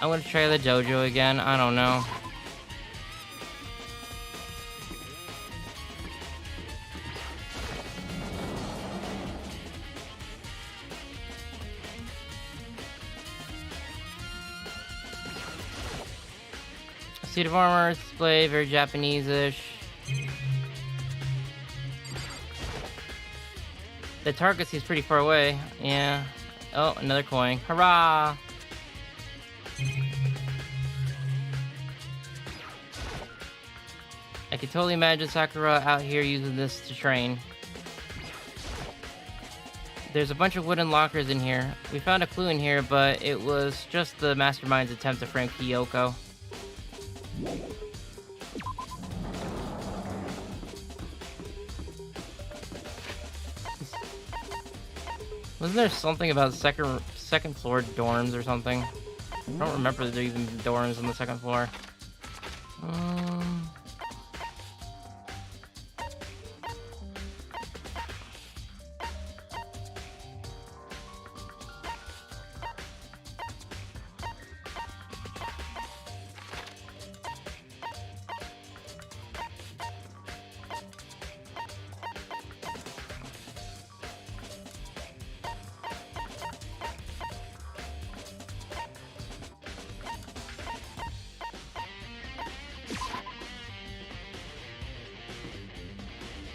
I'm gonna try the dojo again. I don't know. Suit of armor, display, very Japanese-ish. The target seems pretty far away. Yeah. Oh, another coin. Hurrah! I can totally imagine Sakura out here using this to train. There's a bunch of wooden lockers in here. We found a clue in here, but it was just the mastermind's attempt to frame Kyoko. Wasn't there something about second floor dorms or something? I don't remember there even dorms on the second floor.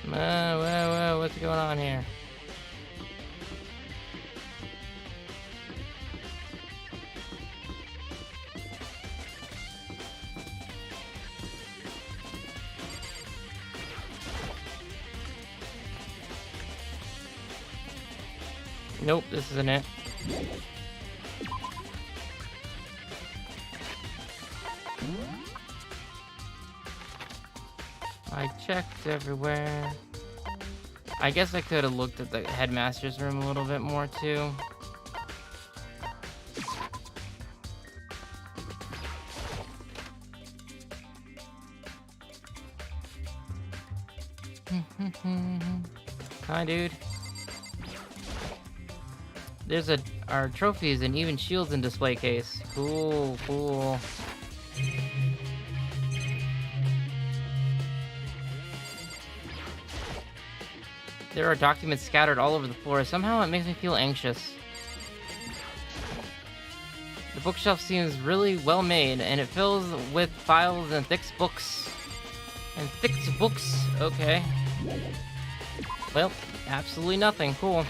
Whoa, what's going on here? Nope, this isn't it. I checked everywhere. I guess I could have looked at the headmaster's room a little bit more too. Hi, dude. There's our trophies and even shields in display case. Cool, cool. There are documents scattered all over the floor. Somehow it makes me feel anxious. The bookshelf seems really well made, and it fills with files and thick books. And thick books. Okay. Well, absolutely nothing. Cool.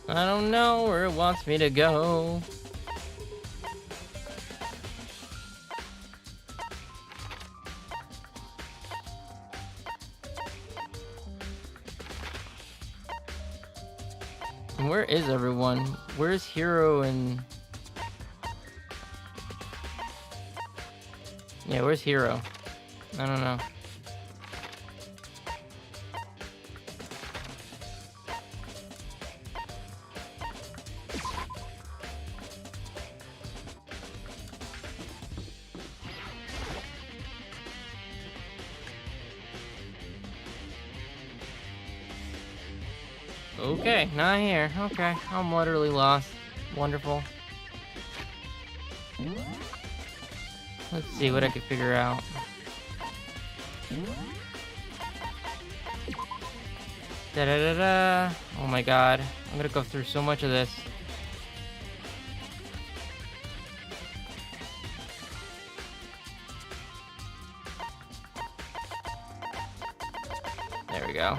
I don't know where it wants me to go. And where is everyone? Where's Hero and... Yeah, where's Hero? I don't know. Okay, not here. Okay, I'm literally lost. Wonderful. Let's see what I can figure out. Da-da-da-da. Oh my god. I'm gonna go through so much of this. There we go.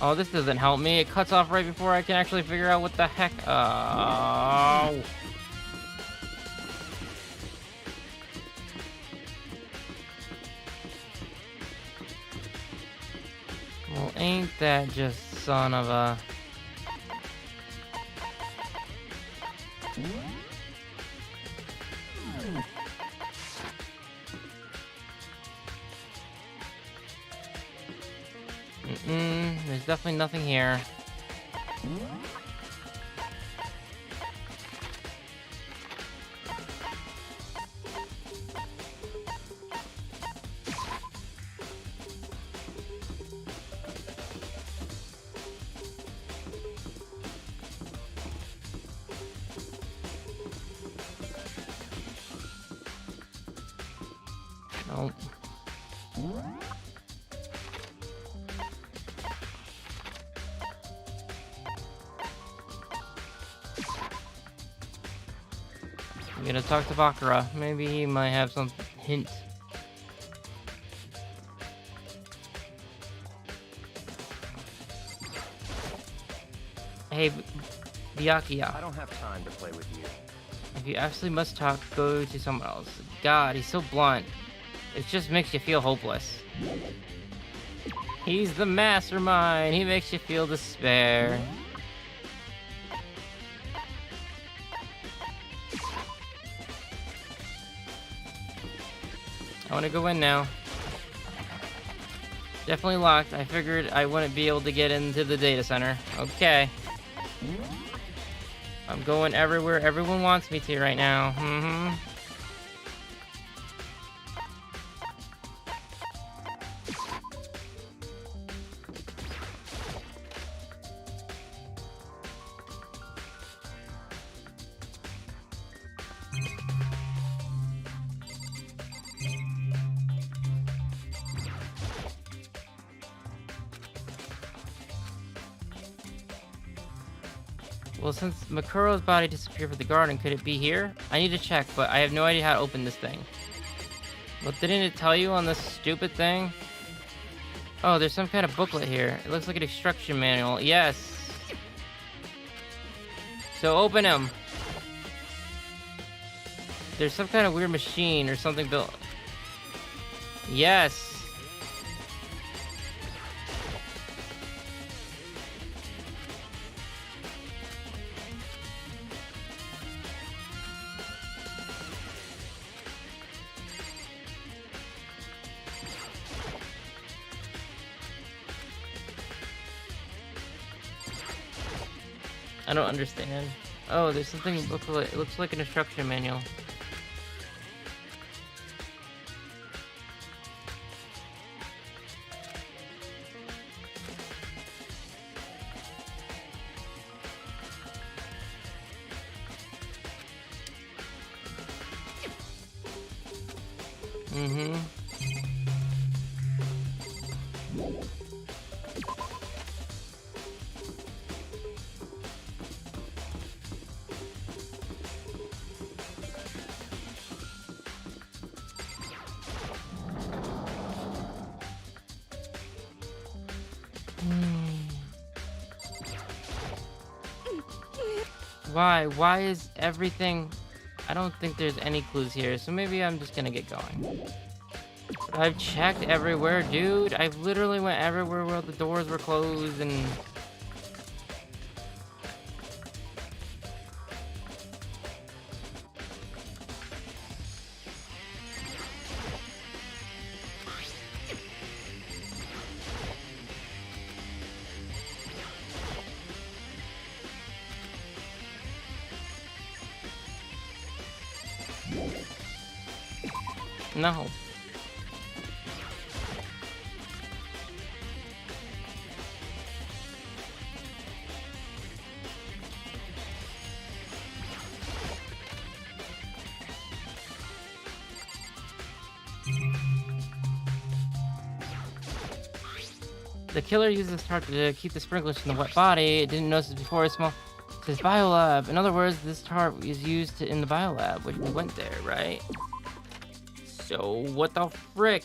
Oh, this doesn't help me. It cuts off right before I can actually figure out what the heck. Oh. Well, ain't that just son of a... There's definitely nothing here. Nope. I'm gonna talk to Bakura. Maybe he might have some hint. Hey, Byakuya. I don't have time to play with you. If you absolutely must talk, go to someone else. God, he's so blunt. It just makes you feel hopeless. He's the mastermind. He makes you feel despair. I want to go in now. Definitely locked. I figured I wouldn't be able to get into the data center. Okay. I'm going everywhere everyone wants me to right now. Well, since Makuro's body disappeared from the garden, could it be here? I need to check, but I have no idea how to open this thing. Well, didn't it tell you on this stupid thing? Oh, there's some kind of booklet here. It looks like an instruction manual. Yes. So open him. There's some kind of weird machine or something built. Yes. I don't understand. Oh, there's something it looks like an instruction manual. Why? Why is everything... I don't think there's any clues here, so maybe I'm just gonna get going. I've checked everywhere, dude. I've literally went everywhere where the doors were closed and... No. The killer uses this tarp to keep the sprinklers from the wet body. It didn't notice it before. It smelled. It says biolab. In other words, this tarp is used in the biolab, which we went there, right? So what the frick?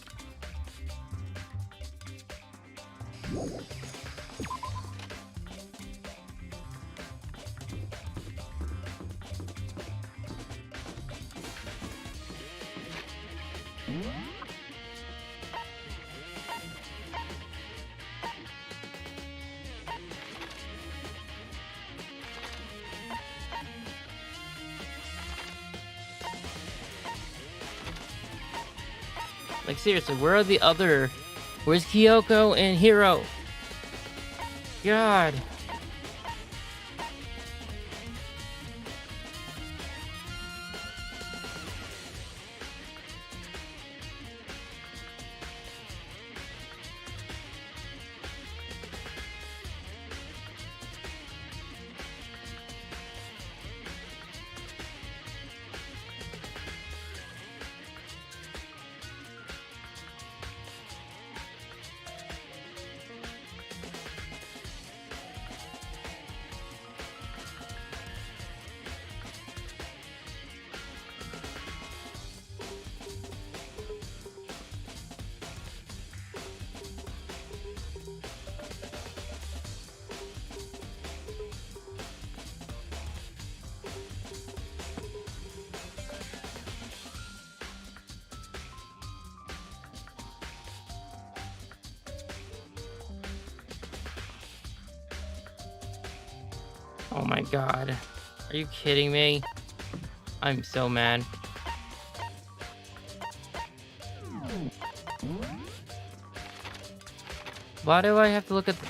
Like, seriously, where are the other... Where's Kyoko and Hiro? God. Oh my god. Are you kidding me? I'm so mad. Why do I have to look at the...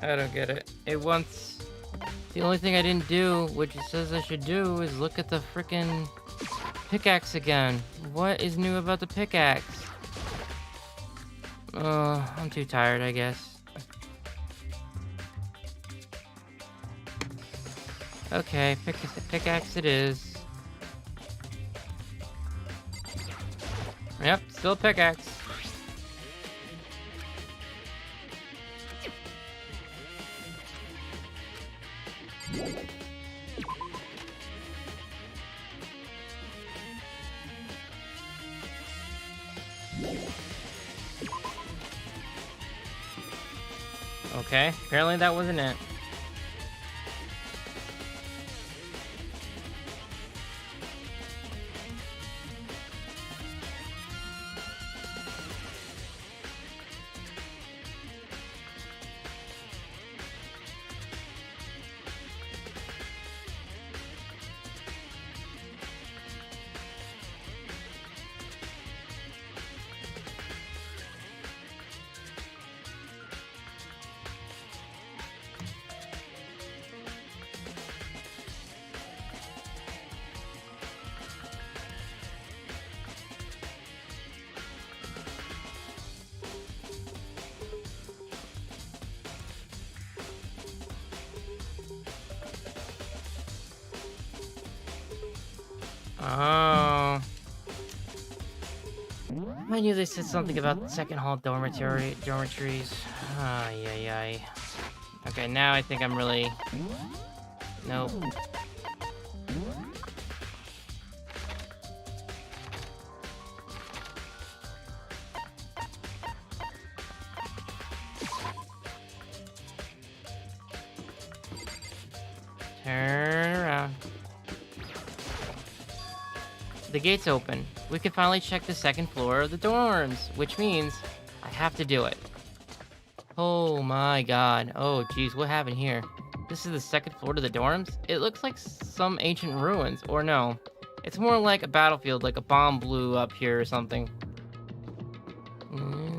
I don't get it. It wants... The only thing I didn't do, which it says I should do, is look at the frickin' pickaxe again. What is new about the pickaxe? I'm too tired, I guess. Okay, pickaxe it is. Yep, still pickaxe. Okay, apparently that wasn't it. Oh. I knew they said something about second hall dormitories. Ay, ay, ay. Okay, now I think I'm really... Nope. Turn around. The gate's open. We can finally check the second floor of the dorms, which means I have to do it. Oh my god. Oh geez, what happened here? This is the second floor to the dorms? It looks like some ancient ruins, or no. It's more like a battlefield, like a bomb blew up here or something.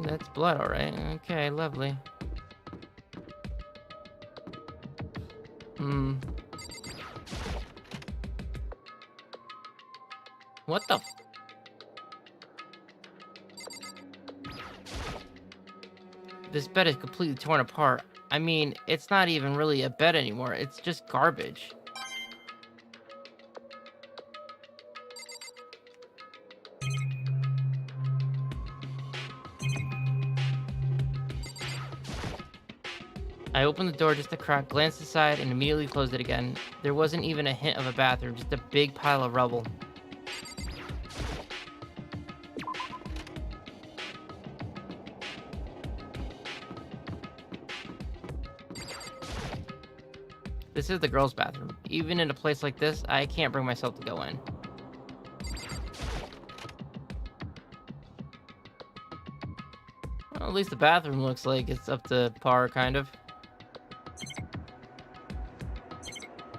That's blood, alright. Okay, lovely. What the f- This bed is completely torn apart. I mean, it's not even really a bed anymore. It's just garbage. I opened the door just a crack, glanced aside, and immediately closed it again. There wasn't even a hint of a bathroom, just a big pile of rubble. This is the girls' bathroom. Even in a place like this, I can't bring myself to go in. Well, at least the bathroom looks like it's up to par, kind of.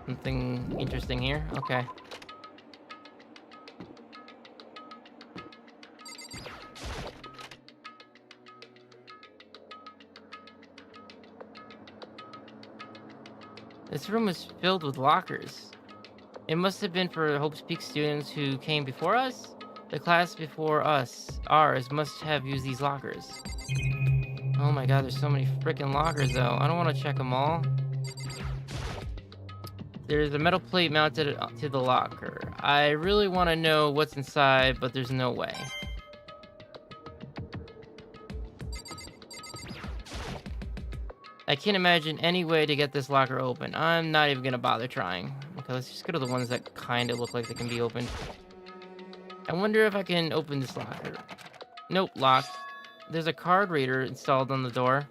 Something interesting here. Okay. This room is filled with lockers. It must have been for Hope's Peak students who came before us. The class before us, ours, must have used these lockers. Oh my god, there's so many freaking lockers though. I don't want to check them all. There's a metal plate mounted to the locker. I really want to know what's inside, but there's no way. I can't imagine any way to get this locker open. I'm not even gonna bother trying. Okay, let's just go to the ones that kind of look like they can be opened. I wonder if I can open this locker. Nope, locked. There's a card reader installed on the door.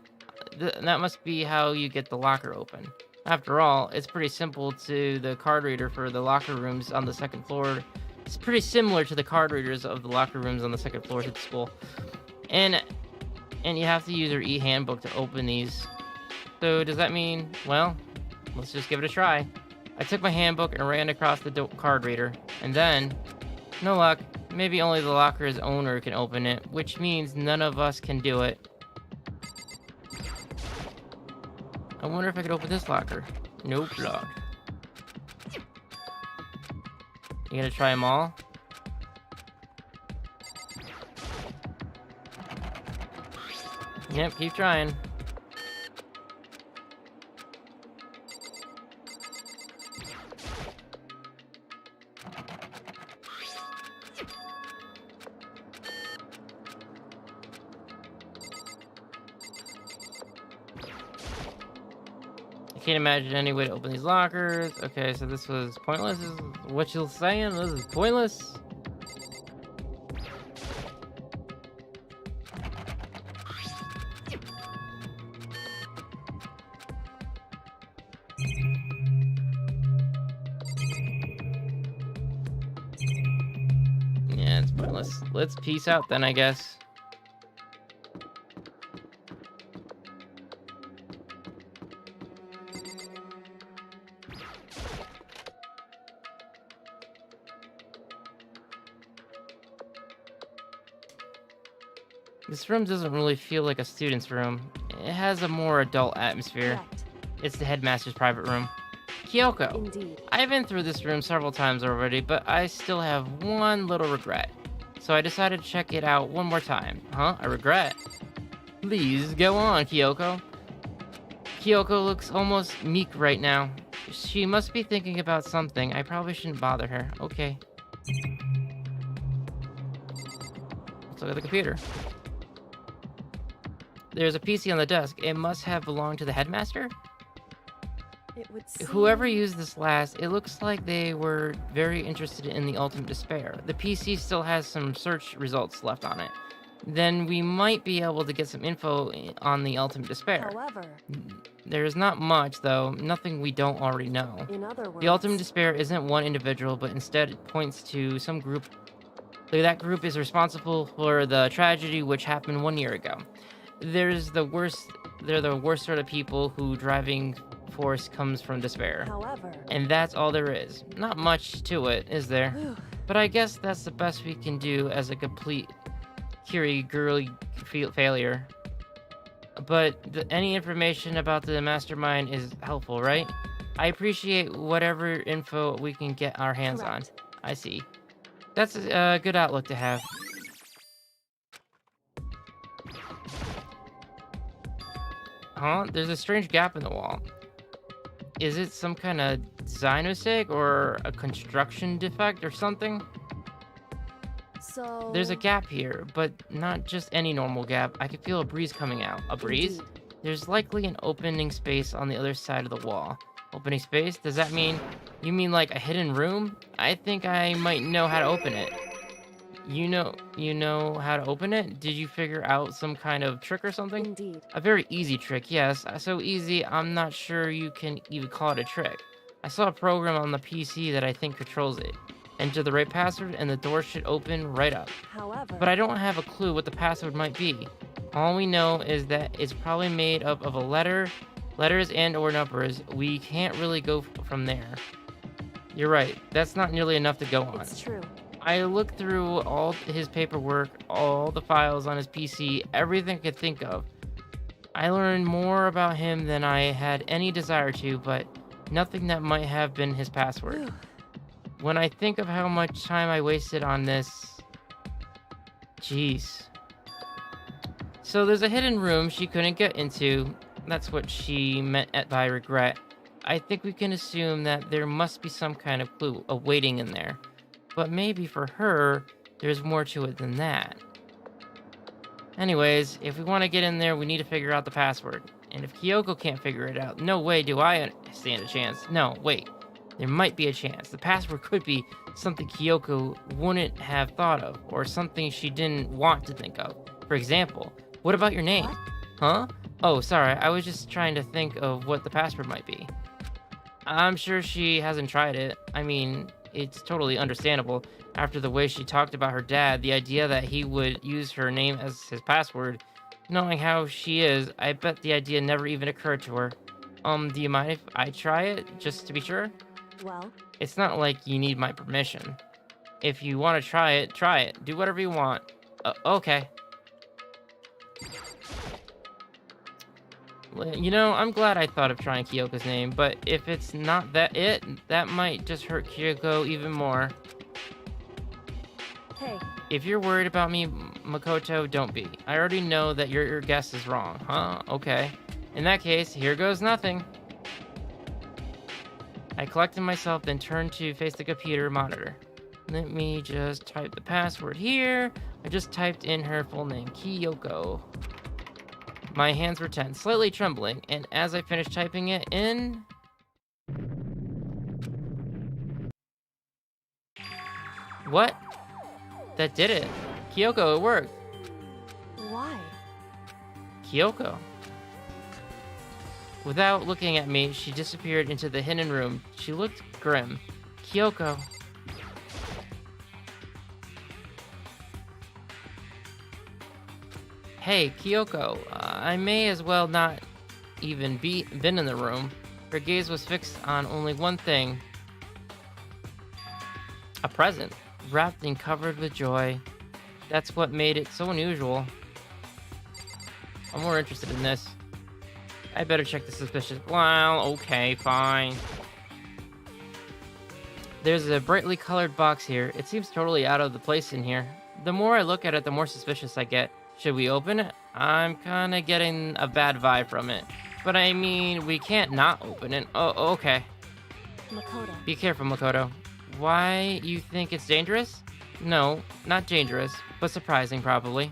That must be how you get the locker open. After all, it's pretty simple to the card reader for the locker rooms on the second floor. It's pretty similar to the card readers of the locker rooms on the second floor of the school. And you have to use your e-handbook to open these. So does that mean, well, let's just give it a try. I took my handbook and ran across the card reader. And then, no luck, maybe only the locker's owner can open it, which means none of us can do it. I wonder if I could open this locker. Nope, locked. You gonna try them all? Yep, keep trying. Can't imagine any way to open these lockers. Okay, so this was pointless. This is what you're saying? This is pointless. Yeah, it's pointless. Let's peace out then, I guess. This room doesn't really feel like a student's room. It has a more adult atmosphere. Correct. It's the headmaster's private room. Kyoko. Indeed. I've been through this room several times already, but I still have one little regret. So I decided to check it out one more time. Huh? A regret? Please go on, Kyoko. Kyoko looks almost meek right now. She must be thinking about something. I probably shouldn't bother her. Okay. Let's look at the computer. There's a PC on the desk. It must have belonged to the headmaster? It would seem... Whoever used this last, it looks like they were very interested in the Ultimate Despair. The PC still has some search results left on it. Then we might be able to get some info on the Ultimate Despair. However, There's not much, though. Nothing we don't already know. in other words... The Ultimate Despair isn't one individual, but instead it points to some group. That group is responsible for the tragedy which happened 1 year ago. They're the worst sort of people who driving force comes from despair. However... And that's all there is. Not much to it, is there? Whew. But I guess that's the best we can do as a complete Kiri-girly failure. But any information about the mastermind is helpful, right? I appreciate whatever info we can get our hands Correct. on. I see. That's a good outlook to have. Huh? There's a strange gap in the wall. Is it some kind of design mistake or a construction defect or something? So... There's a gap here, but not just any normal gap. I can feel a breeze coming out. A breeze? Indeed. There's likely an opening space on the other side of the wall. Opening space? Does that mean you mean like a hidden room? I think I might know how to open it. You know how to open it? Did you figure out some kind of trick or something? Indeed. A very easy trick, yes. So easy, I'm not sure you can even call it a trick. I saw a program on the PC that I think controls it. Enter the right password and the door should open right up. However, But I don't have a clue what the password might be. All we know is that it's probably made up of letters and or numbers. We can't really go from there. You're right, that's not nearly enough to go on. it's true. I looked through all his paperwork, all the files on his PC, everything I could think of. I learned more about him than I had any desire to, but nothing that might have been his password. When I think of how much time I wasted on this... Jeez. So there's a hidden room she couldn't get into. That's what she meant by regret. I think we can assume that there must be some kind of clue awaiting in there. But maybe for her, there's more to it than that. Anyways, if we want to get in there, we need to figure out the password. And if Kyoko can't figure it out, no way do I stand a chance. No, wait. There might be a chance. The password could be something Kyoko wouldn't have thought of, or something she didn't want to think of. For example, what about your name? What? Huh? Oh, sorry. I was just trying to think of what the password might be. I'm sure she hasn't tried it. I mean, it's totally understandable. After the way she talked about her dad, the idea that he would use her name as his password, knowing how she is, I bet the idea never even occurred to her. Do you mind if I try it, just to be sure? Well, It's not like you need my permission. If you want to try it, try it. Do whatever you want. Okay. You know, I'm glad I thought of trying Kyoko's name, but if it's not that might just hurt Kyoko even more. hey, If you're worried about me, Makoto, don't be. I already know that your guess is wrong, huh? Okay. In that case, here goes nothing. I collected myself, then turned to face the computer monitor. Let me just type the password here. I just typed in her full name, Kyoko. My hands were tense, slightly trembling, and as I finished typing it in... What? That did it. Kyoko, it worked. why? Kyoko. Without looking at me, she disappeared into the hidden room. She looked grim. Kyoko. Hey, Kyoko. I may as well not even been in the room. Her gaze was fixed on only one thing. A present, wrapped and covered with joy. That's what made it so unusual. I'm more interested in this. I better check the suspicious... Well, okay, fine. There's a brightly colored box here. It seems totally out of the place in here. The more I look at it, the more suspicious I get. Should we open it? I'm kinda getting a bad vibe from it. But I mean, we can't not open it. Oh, okay. Makoto. Be careful, Makoto. Why, you think it's dangerous? No, not dangerous, but surprising probably.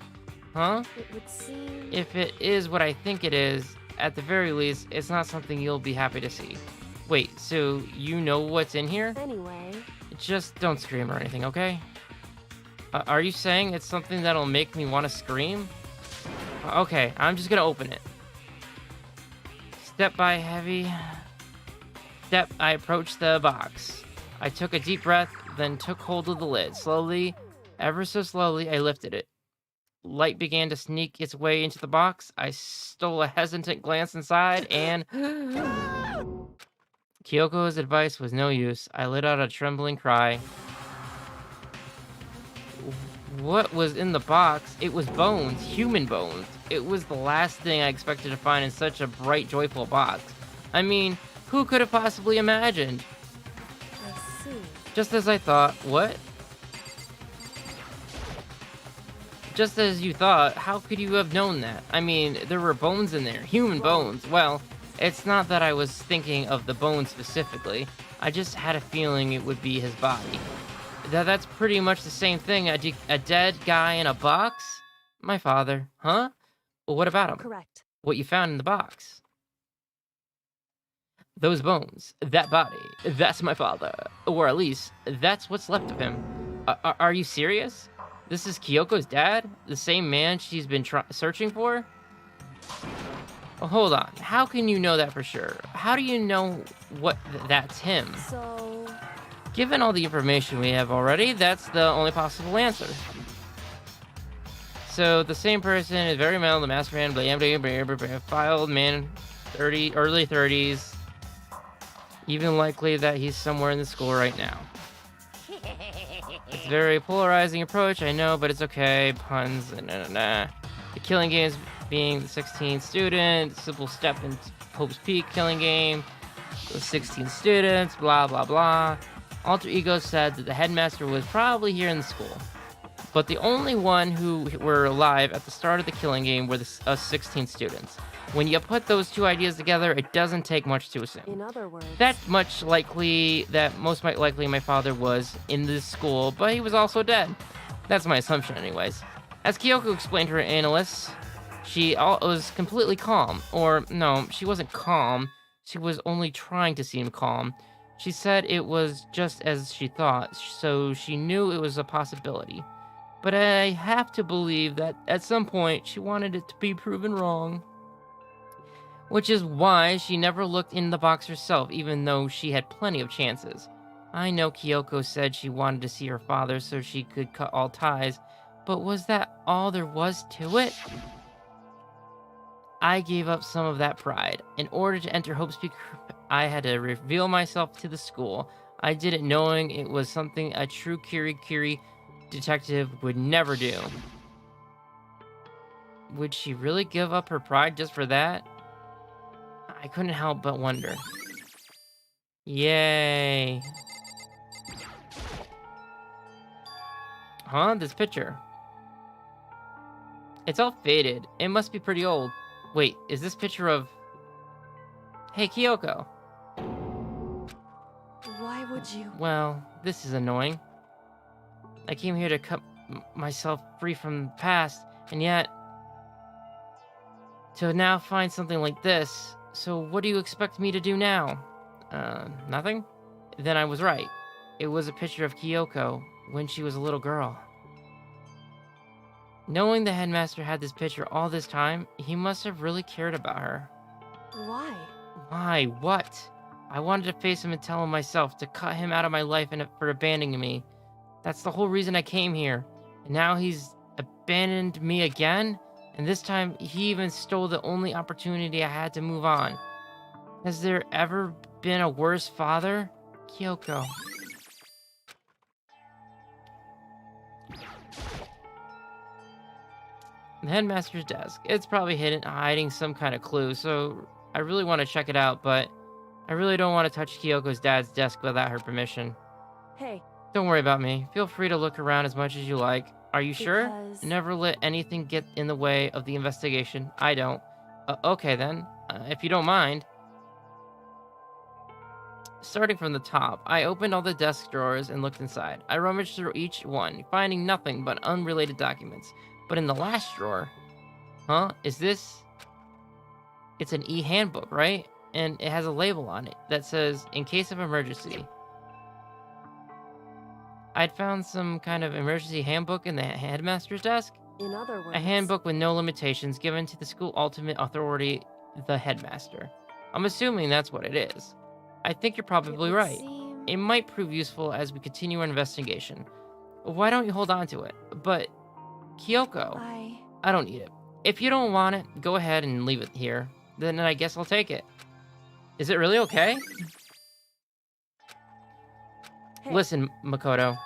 Huh? It would seem... If it is what I think it is, at the very least, it's not something you'll be happy to see. Wait, so you know what's in here? Anyway, Just don't scream or anything, okay? Are you saying it's something that'll make me want to scream? Okay, I'm just gonna open it. Step by heavy step, I approached the box. I took a deep breath, then took hold of the lid. Slowly, ever so slowly, I lifted it. Light began to sneak its way into the box. I stole a hesitant glance inside, and... Kyoko's advice was no use. I let out a trembling cry. What was in the box? It was bones, human bones. It was the last thing I expected to find in such a bright, joyful box. I mean, who could have possibly imagined? I see. Just as I thought. What? Just as you thought, how could you have known that? I mean, there were bones in there, human bones. Well, it's not that I was thinking of the bones specifically. I just had a feeling it would be his body. That's pretty much the same thing. A dead guy in a box? My father. Huh? Well, what about him? Correct. what you found in the box. Those bones, that body, that's my father. Or at least, that's what's left of him. Are you serious? This is Kyoko's dad? The same man she's been searching for? Well, hold on. How can you know that for sure? How do you know that's him? So, Given all the information we have already, that's the only possible answer. So the same person is very male, the master man, filed man, early 30s. Even likely that he's somewhere in the school right now. It's a very polarizing approach, I know, but it's okay. Puns, The killing games being the 16 student, simple step in Hope's Peak killing game, the 16 students, blah, blah, blah. Alter Ego said that the headmaster was probably here in the school. But the only one who were alive at the start of the killing game were us 16 students. When you put those two ideas together, it doesn't take much to assume. in other words, Most likely my father was in this school, but he was also dead. That's my assumption anyways. As Kyoko explained to her analysts, she was completely calm. Or, no, she wasn't calm. She was only trying to seem calm. She said it was just as she thought, so she knew it was a possibility. But I have to believe that at some point she wanted it to be proven wrong. Which is why she never looked in the box herself, even though she had plenty of chances. I know Kyoko said she wanted to see her father so she could cut all ties, but was that all there was to it? I gave up some of that pride. In order to enter Hope's Peak, I had to reveal myself to the school. I did it knowing it was something a true Kiri detective would never do. Would she really give up her pride just for that? I couldn't help but wonder. Yay. Huh? This picture. It's all faded. It must be pretty old. Wait, is this picture of... Hey, Kyoko. why would you? Well, this is annoying. I came here to cut myself free from the past, and yet... to now find something like this. So what do you expect me to do now? Nothing? Then I was right. It was a picture of Kyoko when she was a little girl. Knowing the headmaster had this picture all this time, he must have really cared about her. Why? Why? What? I wanted to face him and tell him myself, to cut him out of my life and for abandoning me. That's the whole reason I came here. And now he's abandoned me again? And this time, he even stole the only opportunity I had to move on. Has there ever been a worse father? Kyoko. The headmaster's desk. It's probably hiding some kind of clue, so I really want to check it out, but I really don't want to touch Kyoko's dad's desk without her permission. Hey, Don't worry about me. Feel free to look around as much as you like. Are you sure? Because- Never let anything get in the way of the investigation. I don't. Okay then, if you don't mind. Starting from the top, I opened all the desk drawers and looked inside. I rummaged through each one, finding nothing but unrelated documents. But in the last drawer, is this... It's an e-handbook, right? And it has a label on it that says, in case of emergency. I'd found some kind of emergency handbook in the headmaster's desk. in other words, A handbook with no limitations given to the school ultimate authority, the headmaster. I'm assuming that's what it is. I think you're it probably would right. seem- It might prove useful as we continue our investigation. Why don't you hold on to it? But, Kyoko, I don't need it. If you don't want it, go ahead and leave it here. Then I guess I'll take it. Is it really okay? Hey. Listen, Makoto.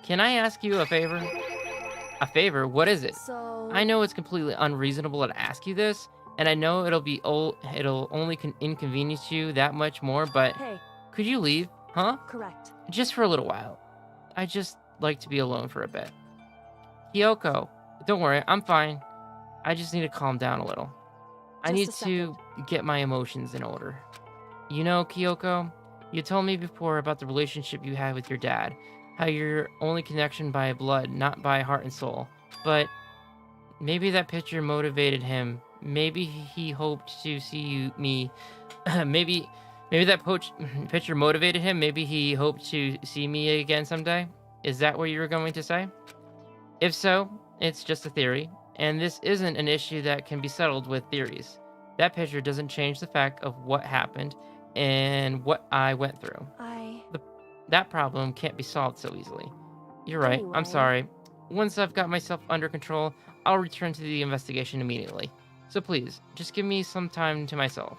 Can I ask you a favor? A favor? What is it? So, I know it's completely unreasonable to ask you this, and I know it'll only inconvenience you that much more, but hey, could you leave? correct. Just for a little while. I just like to be alone for a bit. Kyoko, don't worry, I'm fine. I just need to calm down a little. I need Just a to get my emotions in order. You know, Kyoko, you told me before about the relationship you had with your dad, how you're only connection by blood, not by heart and soul. But maybe that picture motivated him Maybe he hoped to see me. maybe that picture motivated him. Maybe he hoped to see me again someday. Is that what you were going to say? If so, it's just a theory, and this isn't an issue that can be settled with theories. That picture doesn't change the fact of what happened and what I went through. That problem can't be solved so easily. You're right. Anyway. I'm sorry. Once I've got myself under control, I'll return to the investigation immediately. So please, just give me some time to myself.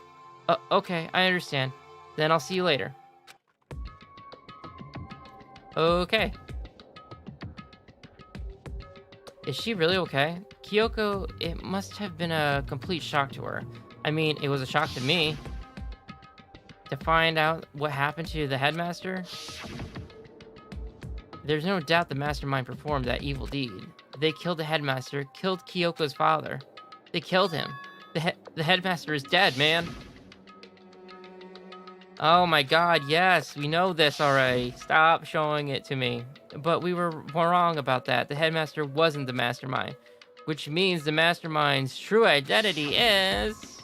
Okay, I understand. Then I'll see you later. Okay. Is she really okay? Kyoko, it must have been a complete shock to her. I mean, it was a shock to me. To find out what happened to the headmaster? There's no doubt the mastermind performed that evil deed. They killed the headmaster, killed Kyoko's father. They killed him. The headmaster is dead, man. Oh my god, yes, we know this already. Stop showing it to me. But we were wrong about that. The headmaster wasn't the mastermind. Which means the mastermind's true identity is...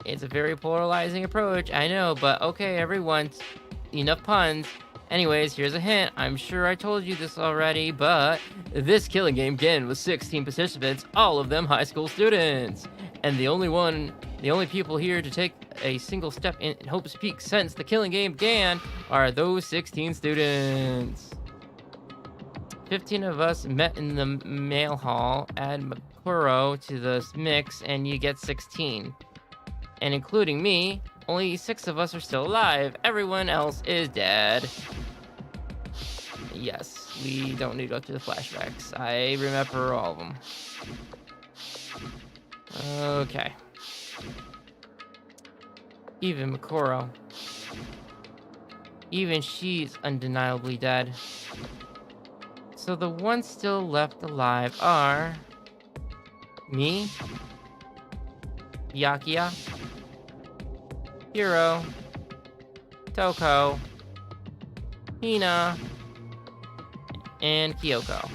It's a very polarizing approach, I know, but okay, everyone. Enough puns. Anyways, here's a hint. I'm sure I told you this already, but this killing game began with 16 participants, all of them high school students. And the only people here to take a single step in Hope's Peak since the killing game began are those 16 students. 15 of us met in the mail hall. Add Makuro to the mix and you get 16. And including me, only 6 of us are still alive. Everyone else is dead. Yes, we don't need to go through the flashbacks. I remember all of them. Okay. Even Makuro. Even she's undeniably dead. So the ones still left alive are... me, Byakuya, Hiro, Toko, Hina, and Kyoko.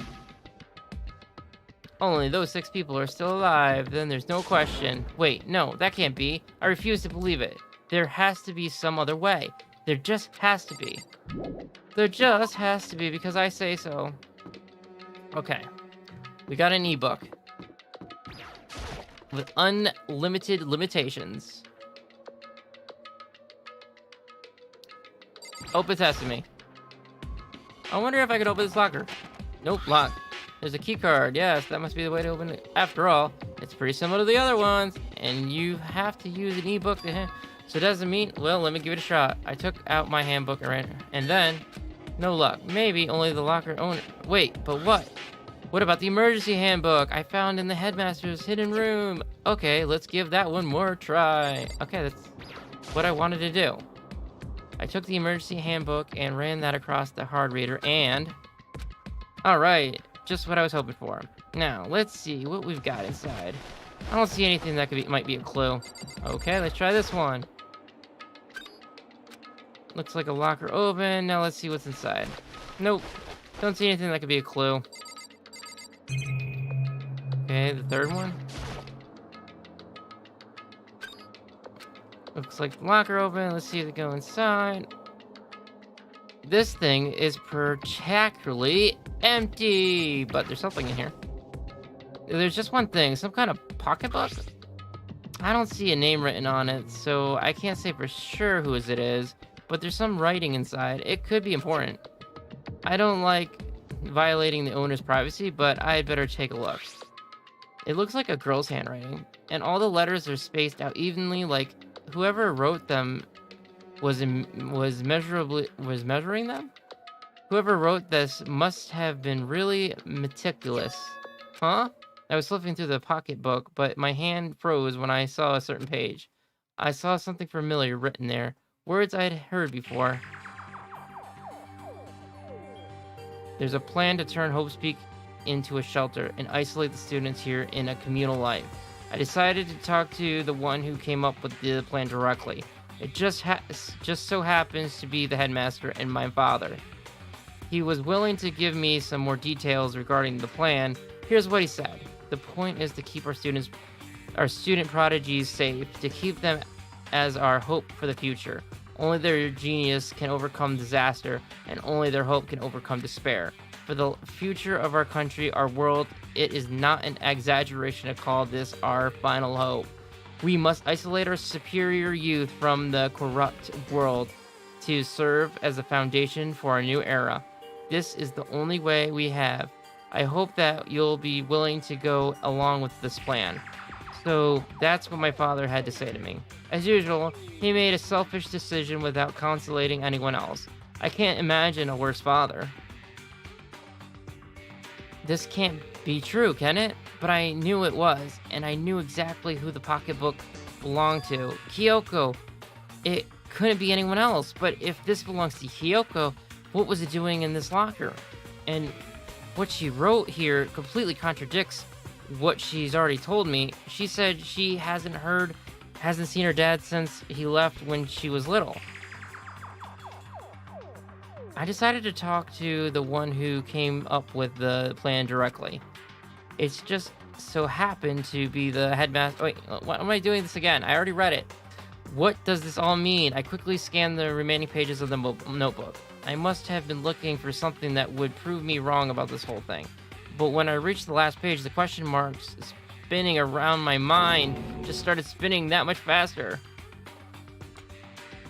Only those 6 people are still alive, then there's no question. Wait, no, that can't be. I refuse to believe it. There has to be some other way. There just has to be. There just has to be because I say so. Okay. We got an ebook. With unlimited limitations. Open sesame. I wonder if I could open this locker. Nope, locked. There's a key card. Yes, that must be the way to open it. After all, it's pretty similar to the other ones. And you have to use an ebook to... So does it mean... Well, let me give it a shot. I took out my handbook and then... No luck. Maybe only the locker owner... Wait, but what? What about the emergency handbook I found in the headmaster's hidden room? Okay, let's give that one more try. Okay, that's what I wanted to do. I took the emergency handbook and ran that across the hard reader and... Alright, just what I was hoping for. Now, let's see what we've got inside. I don't see anything that might be a clue. Okay, let's try this one. Looks like a locker open. Now let's see what's inside. Nope, don't see anything that could be a clue. Okay, the third one. Looks like the locker open. Let's see if they go inside. This thing is practically empty, but there's something in here. There's just one thing, some kind of pocketbook. I don't see a name written on it, so I can't say for sure whose it is, but there's some writing inside. It could be important. I don't like violating the owner's privacy, but I'd better take a look. It looks like a girl's handwriting, and all the letters are spaced out evenly, like whoever wrote them was measuring them? Whoever wrote this must have been really meticulous. Huh? I was flipping through the pocketbook, but my hand froze when I saw a certain page. I saw something familiar written there, words I'd heard before. There's a plan to turn Hope's Peak into a shelter and isolate the students here in a communal life. I decided to talk to the one who came up with the plan directly. It just so happens to be the headmaster and my father. He was willing to give me some more details regarding the plan. Here's what he said. The point is to keep our student prodigies safe, to keep them as our hope for the future. Only their genius can overcome disaster, and only their hope can overcome despair. For the future of our country, our world, it is not an exaggeration to call this our final hope. We must isolate our superior youth from the corrupt world to serve as a foundation for our new era. This is the only way we have. I hope that you'll be willing to go along with this plan. So that's what my father had to say to me. As usual, he made a selfish decision without consulting anyone else. I can't imagine a worse father. This can't be true, can it? But I knew it was, and I knew exactly who the pocketbook belonged to. Kyoko. It couldn't be anyone else, but if this belongs to Kyoko, what was it doing in this locker? And what she wrote here completely contradicts what she's already told me. She said she hasn't seen her dad since he left when she was little. I decided to talk to the one who came up with the plan directly. It's just so happened to be the headmaster. Wait, why am I doing this again? I already read it. What does this all mean? I quickly scanned the remaining pages of the notebook. I must have been looking for something that would prove me wrong about this whole thing. But when I reached the last page, the question marks spinning around my mind just started spinning that much faster.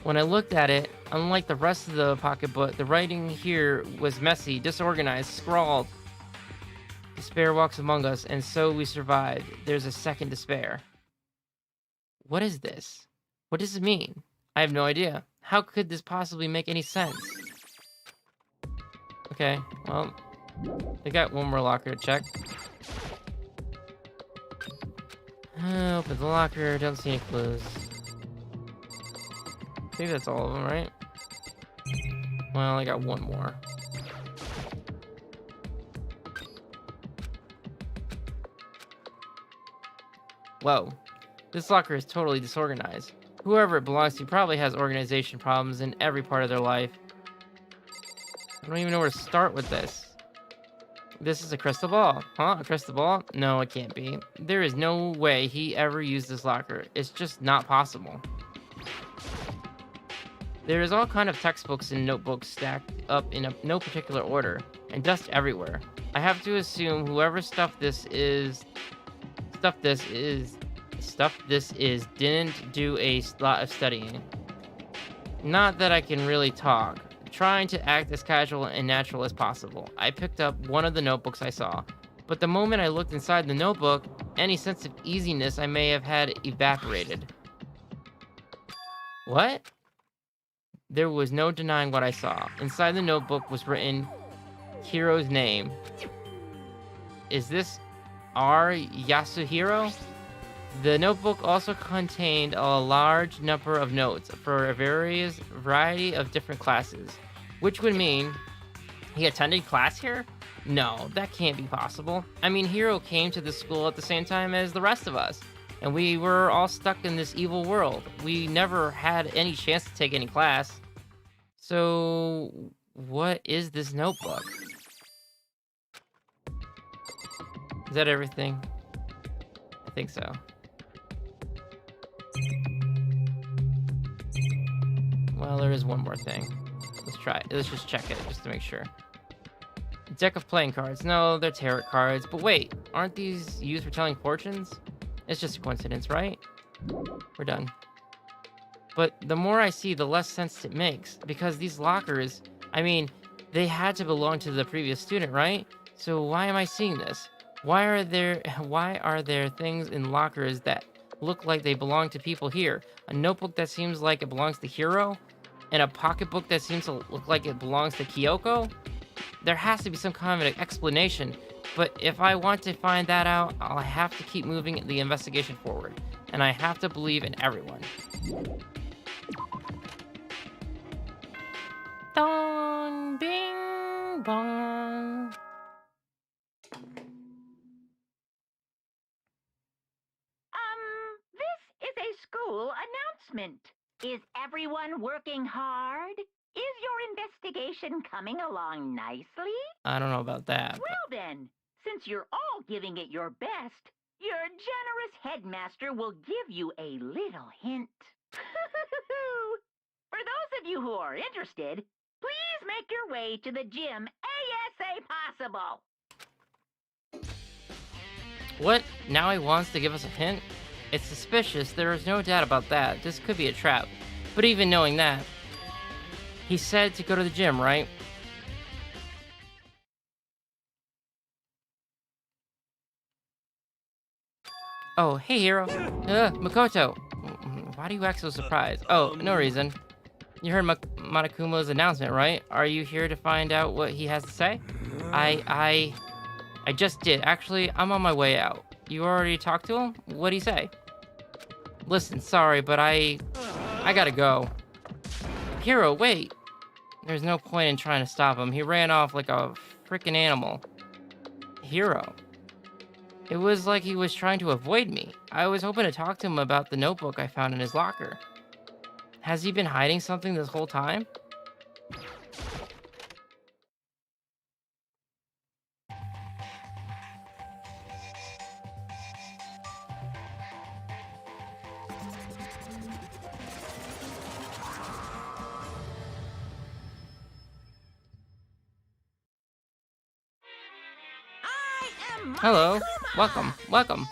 When I looked at it, unlike the rest of the pocketbook, the writing here was messy, disorganized, scrawled. Despair walks among us, and so we survived. There's a second despair. What is this? What does it mean? I have no idea. How could this possibly make any sense? Okay, well, they got one more locker to check. Open the locker, don't see any clues. I think that's all of them, right? Well, I got one more. Whoa, this locker is totally disorganized. Whoever it belongs to probably has organization problems in every part of their life. I don't even know where to start with this. This is a crystal ball. Huh? A crystal ball? No, it can't be. There is no way he ever used this locker. It's just not possible. There is all kind of textbooks and notebooks stacked up in no particular order, and dust everywhere. I have to assume whoever stuffed this didn't do a lot of studying. Not that I can really talk. Trying to act as casual and natural as possible. I picked up one of the notebooks I saw, but the moment I looked inside the notebook, any sense of easiness I may have had evaporated. What? There was no denying what I saw. Inside the notebook was written Hiro's name. Is this R. Yasuhiro? The notebook also contained a large number of notes for a variety of different classes, which would mean he attended class here? No, that can't be possible. I mean, Hiro came to this school at the same time as the rest of us, and we were all stuck in this evil world. We never had any chance to take any class. So, what is this notebook? Is that everything? I think so. Well, there is one more thing. Let's try it. Let's just check it, just to make sure. Deck of playing cards. No, they're tarot cards. But wait, aren't these used for telling fortunes? It's just a coincidence, right? We're done. But the more I see, the less sense it makes. Because these lockers, I mean, they had to belong to the previous student, right? So why am I seeing this? Why are there things in lockers that look like they belong to people here? A notebook that seems like it belongs to Hiro? And a pocketbook that seems to look like it belongs to Kyoko? There has to be some kind of an explanation, but if I want to find that out, I'll have to keep moving the investigation forward, and I have to believe in everyone. Dong, bing, bong. This is a school announcement. Is everyone working hard? Is your investigation coming along nicely? I don't know about that. Well then, since you're all giving it your best, your generous headmaster will give you a little hint. For those of you who are interested, please make your way to the gym ASA possible. What? Now he wants to give us a hint? It's suspicious, there is no doubt about that. This could be a trap. But even knowing that, he said to go to the gym, right? Oh, hey, Hero. Makoto. Why do you act so surprised? Oh, no reason. You heard Monokuma's announcement, right? Are you here to find out what he has to say? I just did. Actually, I'm on my way out. You already talked to him? What'd he say? Listen, sorry, but I gotta go. Hero, wait. There's no point in trying to stop him. He ran off like a freaking animal. Hero. It was like he was trying to avoid me. I was hoping to talk to him about the notebook I found in his locker. Has he been hiding something this whole time? Hello. Welcome.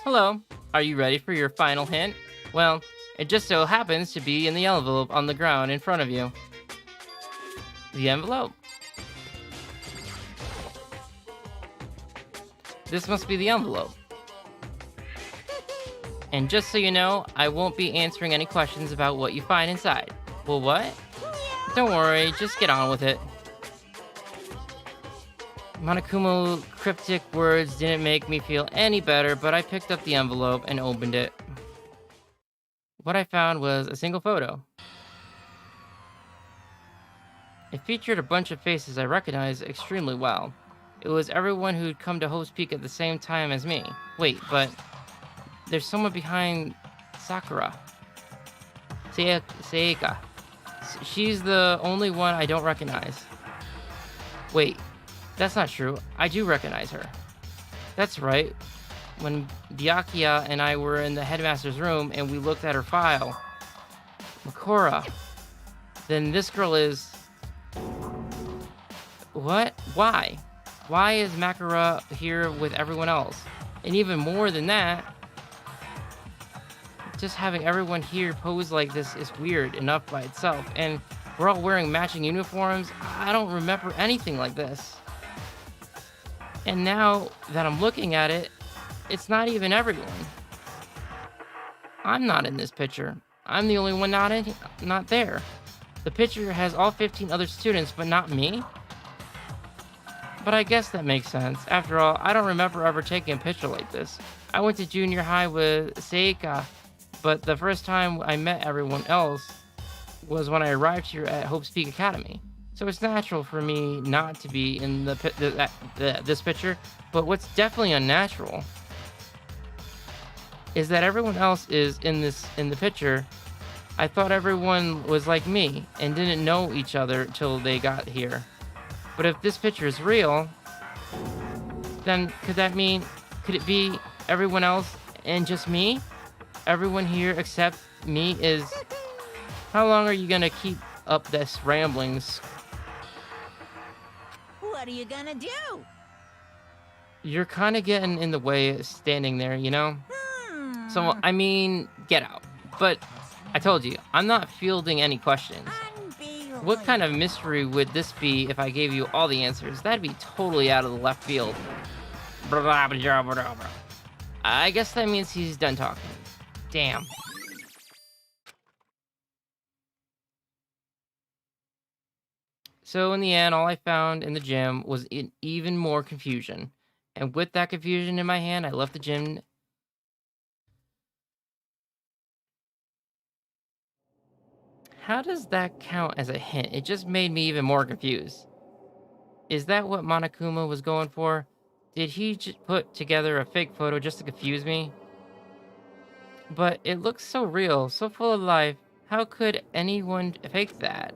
Hello. Are you ready for your final hint? Well, it just so happens to be in the envelope on the ground in front of you. The envelope. This must be the envelope. And just so you know, I won't be answering any questions about what you find inside. Well, what? Don't worry, just get on with it. Monokuma's cryptic words didn't make me feel any better, but I picked up the envelope and opened it. What I found was a single photo. It featured a bunch of faces I recognized extremely well. It was everyone who'd come to Hope's Peak at the same time as me. Wait, but there's someone behind Sakura. Seika. She's the only one I don't recognize. Wait, that's not true. I do recognize her. That's right. When Byakuya and I were in the headmaster's room and we looked at her file, Makora, then this girl is... What? Why? Why is Makora here with everyone else? And even more than that, just having everyone here pose like this is weird enough by itself. And we're all wearing matching uniforms. I don't remember anything like this. And now that I'm looking at it, it's not even everyone. I'm not in this picture. I'm the only one not there. The picture has all 15 other students, but not me? But I guess that makes sense. After all, I don't remember ever taking a picture like this. I went to junior high with Seika, but the first time I met everyone else was when I arrived here at Hope's Peak Academy. So it's natural for me not to be in this picture, but what's definitely unnatural is that everyone else is in the picture. I thought everyone was like me and didn't know each other till they got here. But if this picture is real, then could it be everyone else and just me? Everyone here except me is... How long are you gonna keep up this ramblings? What are you gonna do? You're kind of getting in the way standing there, you know? So, I mean, get out. But I told you, I'm not fielding any questions. What kind of mystery would this be if I gave you all the answers? That'd be totally out of the left field. I guess that means he's done talking. Damn. So in the end, all I found in the gym was even more confusion. And with that confusion in my hand, I left the gym. How does that count as a hint? It just made me even more confused. Is that what Monokuma was going for? Did he just put together a fake photo just to confuse me? But it looks so real, so full of life. How could anyone fake that?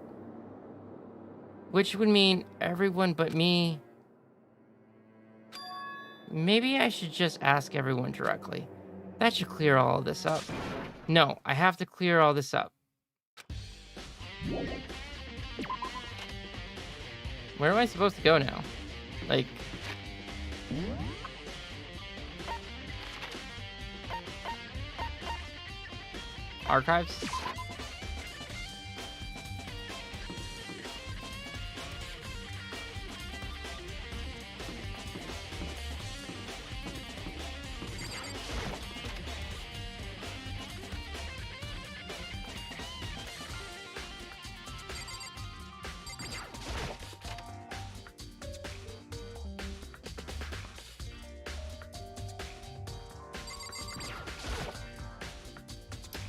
Which would mean everyone but me. Maybe I should just ask everyone directly. That should clear all of this up. No, I have to clear all this up. Where am I supposed to go now? Like... Archives?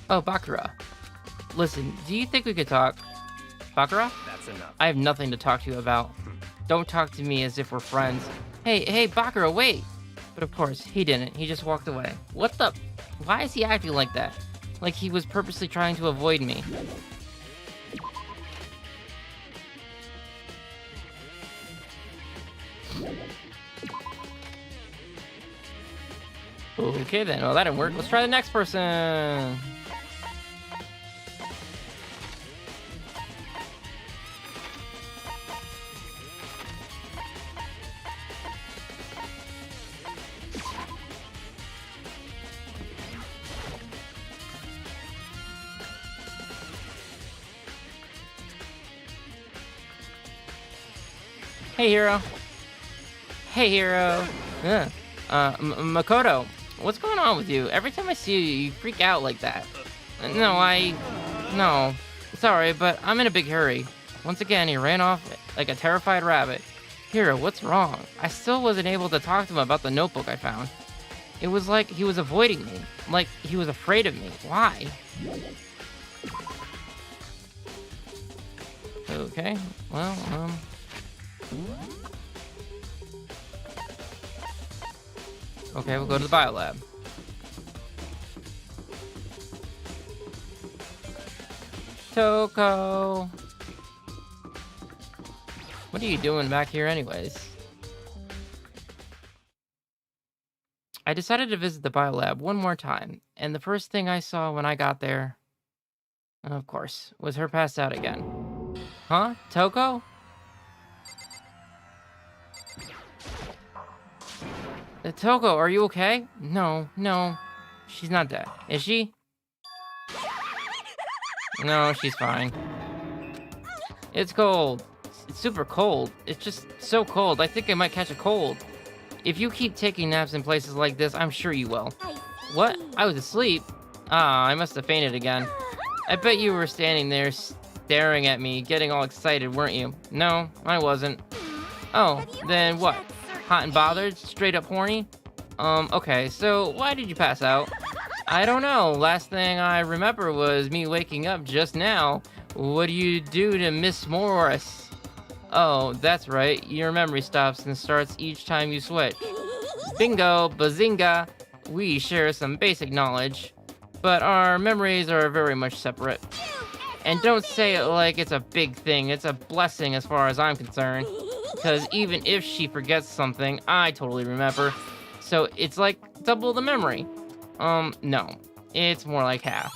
Oh, Bakura. Listen, do you think we could talk? Bakura? That's enough. I have nothing to talk to you about. Don't talk to me as if we're friends. Hey, Bakura, wait! But of course, he didn't. He just walked away. What the? Why is he acting like that? Like he was purposely trying to avoid me. Okay then, well that didn't work. Let's try the next person. Hey, Hero. Hey, Hero. Makoto, what's going on with you? Every time I see you, you freak out like that. No. Sorry, but I'm in a big hurry. Once again, he ran off like a terrified rabbit. Hero, what's wrong? I still wasn't able to talk to him about the notebook I found. It was like he was avoiding me. Like he was afraid of me. Why? Okay, well, okay, we'll go to the biolab. Toko! What are you doing back here anyways? I decided to visit the biolab one more time, and the first thing I saw when I got there, of course, was her passed out again. Huh? Toko? Toko, are you okay? No, she's not dead. Is she? No, she's fine. It's cold. It's super cold. It's just so cold. I think I might catch a cold. If you keep taking naps in places like this, I'm sure you will. What? I was asleep? Ah, I must have fainted again. I bet you were standing there staring at me, getting all excited, weren't you? No, I wasn't. Oh, then what? Hot and bothered? Straight up horny? Okay, so why did you pass out? I don't know. Last thing I remember was me waking up just now. What do you do to Miss Morris? Oh, that's right. Your memory stops and starts each time you switch. Bingo, bazinga. We share some basic knowledge, but our memories are very much separate. And don't say it like it's a big thing. It's a blessing as far as I'm concerned. Because even if she forgets something, I totally remember. So it's like double the memory. No. It's more like half.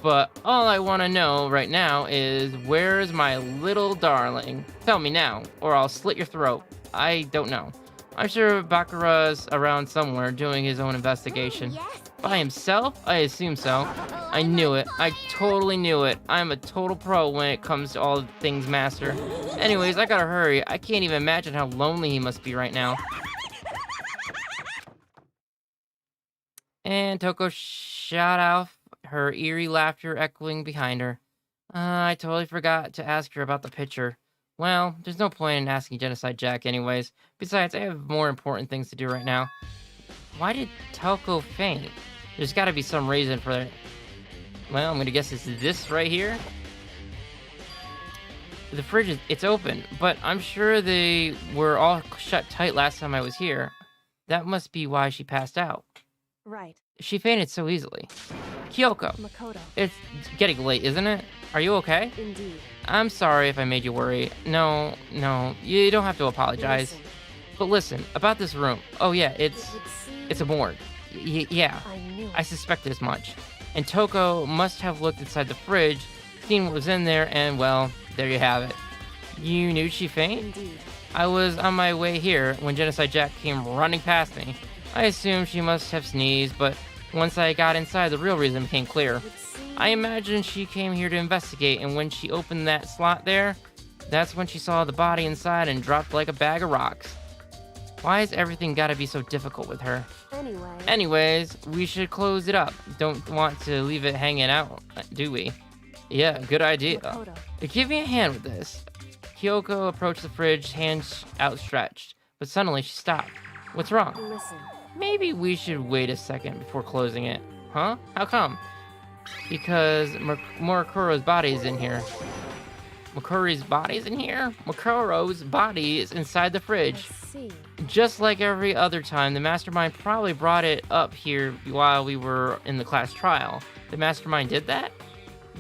But all I want to know right now is, where's my little darling? Tell me now, or I'll slit your throat. I don't know. I'm sure Bakura's around somewhere doing his own investigation. By himself? I assume so. I knew it. I totally knew it. I'm a total pro when it comes to all things master. Anyways, I gotta hurry. I can't even imagine how lonely he must be right now. And Toko shot off, her eerie laughter echoing behind her. I totally forgot to ask her about the picture. Well, there's no point in asking Genocide Jack anyways. Besides, I have more important things to do right now. Why did Toko faint? There's gotta be some reason for it. Well, I'm gonna guess it's this right here. The fridge it's open, but I'm sure they were all shut tight last time I was here. That must be why she passed out. Right. She fainted so easily. Kyoko, Makoto. it's getting late, isn't it? Are you okay? Indeed. I'm sorry if I made you worry. No, you don't have to apologize. Listen, But listen, about this room. Oh yeah, It would seem it's a morgue. Yeah, I knew I it. suspected as much. And Toko must have looked inside the fridge, seen what was in there, and well, there you have it. You knew she'd faint? Indeed. I was on my way here when Genocide Jack came running past me. I assumed she must have sneezed, but once I got inside, the real reason became clear. It would seem I imagine she came here to investigate, and when she opened that slot there, that's when she saw the body inside and dropped like a bag of rocks. Why has everything gotta be so difficult with her? Anyway. Anyways, we should close it up. Don't want to leave it hanging out, do we? Yeah, good idea. Makoto. Give me a hand with this. Kyoko approached the fridge, hands outstretched, but suddenly she stopped. What's wrong? Listen. Maybe we should wait a second before closing it. Huh? How come? Because Murakuro's body is in here. Makuri's body's in here? Makuro's body is inside the I fridge. see. Just like every other time, the mastermind probably brought it up here while we were in the class trial. The mastermind did that?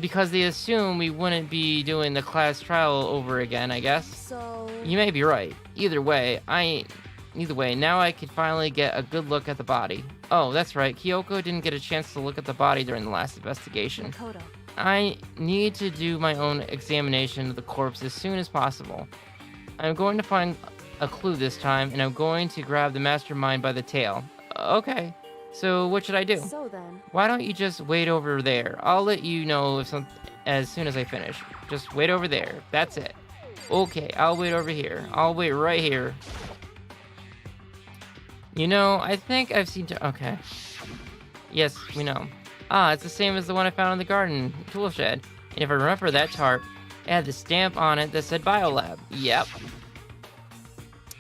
Because they assume we wouldn't be doing the class trial over again, I guess. So You may be right. Either way, now I could finally get a good look at the body. Oh, that's right. Kyoko didn't get a chance to look at the body during the last investigation. Makoto. I need to do my own examination of the corpse as soon as possible. I'm going to find a clue this time, and I'm going to grab the mastermind by the tail. Okay, so what should I do? So then, Why don't you just wait over there? I'll let you know as soon as I finish. Just wait over there. That's it. Okay, I'll wait over here. I'll wait right here. You know, I think I've seen... Okay. Yes, we know. Ah, it's the same as the one I found in the garden tool shed. And if I remember that tarp, it had the stamp on it that said Biolab. Yep.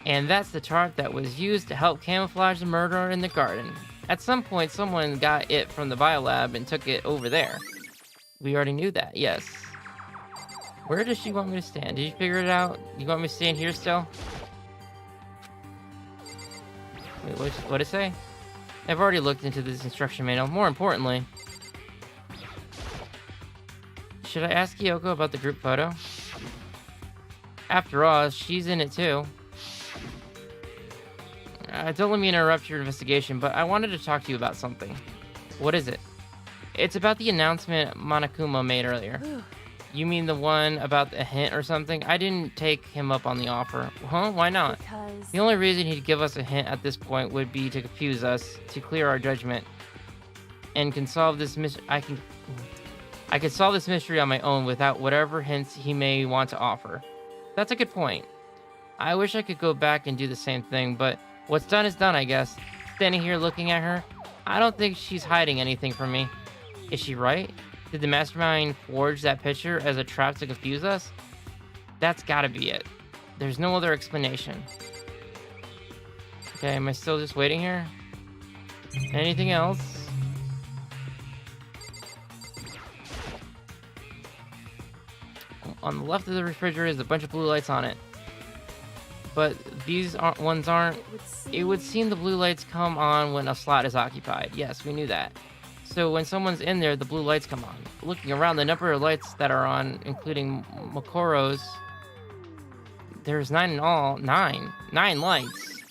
And that's the tarp that was used to help camouflage the murderer in the garden. At some point, someone got it from the Biolab and took it over there. We already knew that, yes. Where does she want me to stand? Did you figure it out? You want me to stand here still? Wait, what did it say? I've already looked into this instruction manual. More importantly, should I ask Kyoko about the group photo? After all, she's in it too. Don't let me interrupt your investigation, but I wanted to talk to you about something. What is it? It's about the announcement Monokuma made earlier. You mean the one about the hint or something? I didn't take him up on the offer. Huh? Why not? because The only reason he'd give us a hint at this point would be to confuse us, to clear our judgment, and can solve this I could solve this mystery on my own without whatever hints he may want to offer. That's a good point. I wish I could go back and do the same thing, but what's done is done, I guess. Standing here looking at her, I don't think she's hiding anything from me. Is she right? Did the mastermind forge that picture as a trap to confuse us? That's gotta be it. There's no other explanation. Okay, am I still just waiting here? Anything else? On the left of the refrigerator is a bunch of blue lights on it. But these ones aren't. It would seem the blue lights come on when a slot is occupied. Yes, we knew that. So when someone's in there, the blue lights come on. Looking around, the number of lights that are on, including Makuro's, there's 9 in all. 9 lights.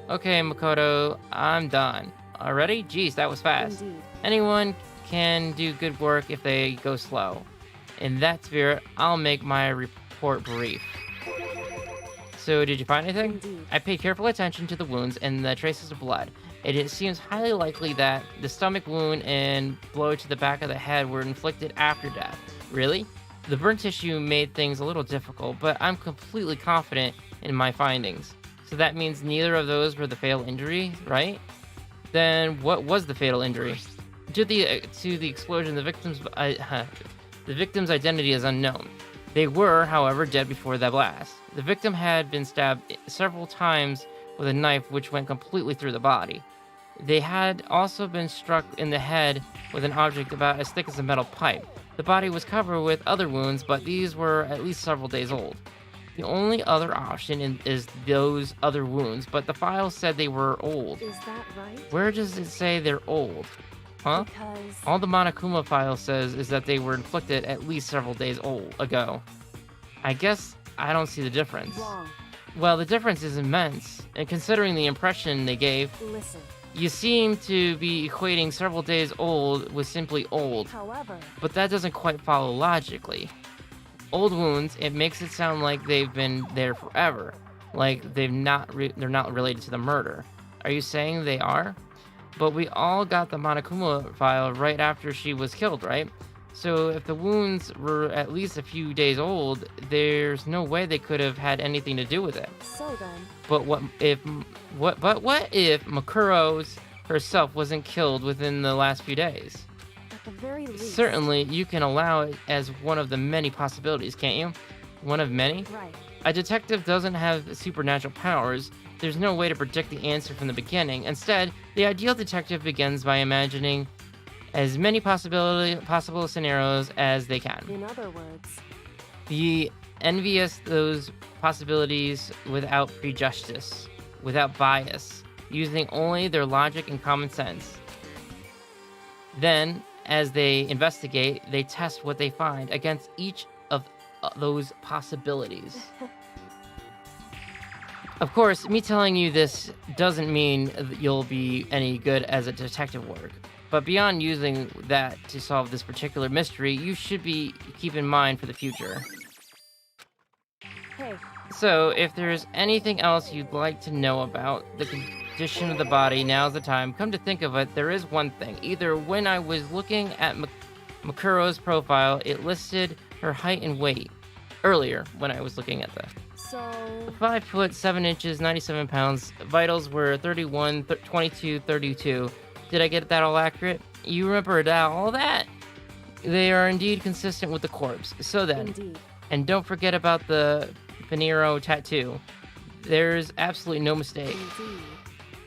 Okay, Makoto, I'm done. Already? Jeez, that was fast. Indeed. Anyone can do good work if they go slow. In that spirit, I'll make my report brief. So, did you find anything? Indeed. I paid careful attention to the wounds and the traces of blood. It seems highly likely that the stomach wound and blow to the back of the head were inflicted after death. Really? The burn tissue made things a little difficult, but I'm completely confident in my findings. So that means neither of those were the fatal injury, right? Then what was the fatal injury? To the explosion, the victim's identity is unknown. They were, however, dead before the blast. The victim had been stabbed several times with a knife which went completely through the body. They had also been struck in the head with an object about as thick as a metal pipe. The body was covered with other wounds, but these were at least several days old. The only other option is those other wounds, but the file said they were old. Is that right? Where does it say they're old? Huh? Because All the Monokuma file says is that they were inflicted at least several days ago. I guess I don't see the difference. Wrong. Well, the difference is immense, and considering the impression they gave, Listen. you seem to be equating several days old with simply old, However, but that doesn't quite follow logically. Old wounds, it makes it sound like they've been there forever, like they're not related to the murder. Are you saying they are? But we all got the Monokuma file right after she was killed, right? So if the wounds were at least a few days old, there's no way they could have had anything to do with it. so then, But what if Makuro's herself wasn't killed within the last few days? at the very least. Certainly, you can allow it as one of the many possibilities, can't you? One of many? Right. A detective doesn't have supernatural powers. There's no way to predict the answer from the beginning. Instead, the ideal detective begins by imagining as many possible scenarios as they can. In other words, Be envious those possibilities without prejudice, without bias, using only their logic and common sense. Then, as they investigate, they test what they find against each of those possibilities. Of course, me telling you this doesn't mean you'll be any good as a detective work. But beyond using that to solve this particular mystery, you should keep in mind for the future. hey, So, if there's anything else you'd like to know about the condition of the body, now's the time. Come to think of it, there is one thing. Either when I was looking at Makuro's profile, it listed her height and weight. Earlier, when I was looking at the so 5 foot 7 inches, 97 pounds. Vitals were 31, 22, 32. Did I get that all accurate? You remember all that? They are indeed consistent with the corpse. So then, indeed. and don't forget about the Pinero tattoo. There's absolutely no mistake. Indeed.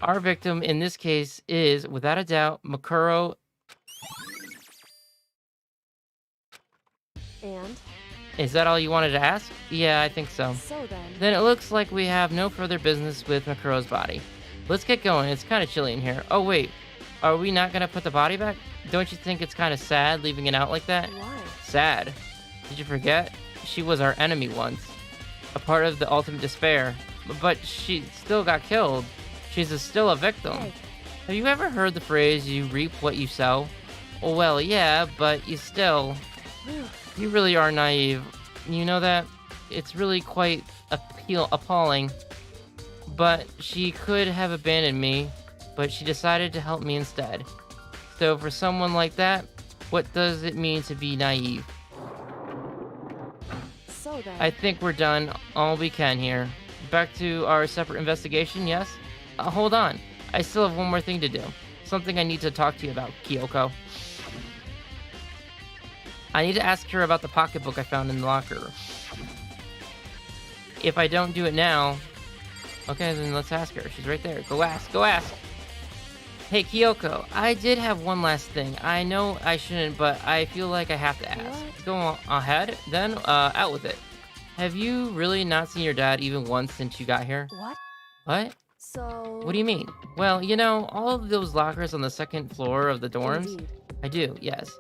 Our victim in this case is, without a doubt, Makuro. And Is that all you wanted to ask? Yeah, I think so. so then, Then it looks like we have no further business with Makuro's body. Let's get going. It's kind of chilly in here. Oh, wait. Are we not going to put the body back? Don't you think it's kind of sad leaving it out like that? why? Sad. Did you forget? She was our enemy once. A part of the ultimate despair. But she still got killed. She's still a victim. Hey, Have you ever heard the phrase, you reap what you sow? Well, yeah, but you still... You really are naive. You know that? It's really quite appalling. But she could have abandoned me, but she decided to help me instead. So for someone like that, what does it mean to be naive? so then, I think we're done all we can here. Back to our separate investigation, yes? Hold on. I still have one more thing to do. Something I need to talk to you about, Kyoko. I need to ask her about the pocketbook I found in the locker. If I don't do it now... Okay, then let's ask her. She's right there. Go ask. Go ask. Hey, Kyoko. I did have one last thing. I know I shouldn't, but I feel like I have to ask. What? Go on ahead, then out with it. Have you really not seen your dad even once since you got here? what? What? So What do you mean? Well, you know, all of those lockers on the second floor of the dorms? Indeed. I do, yes.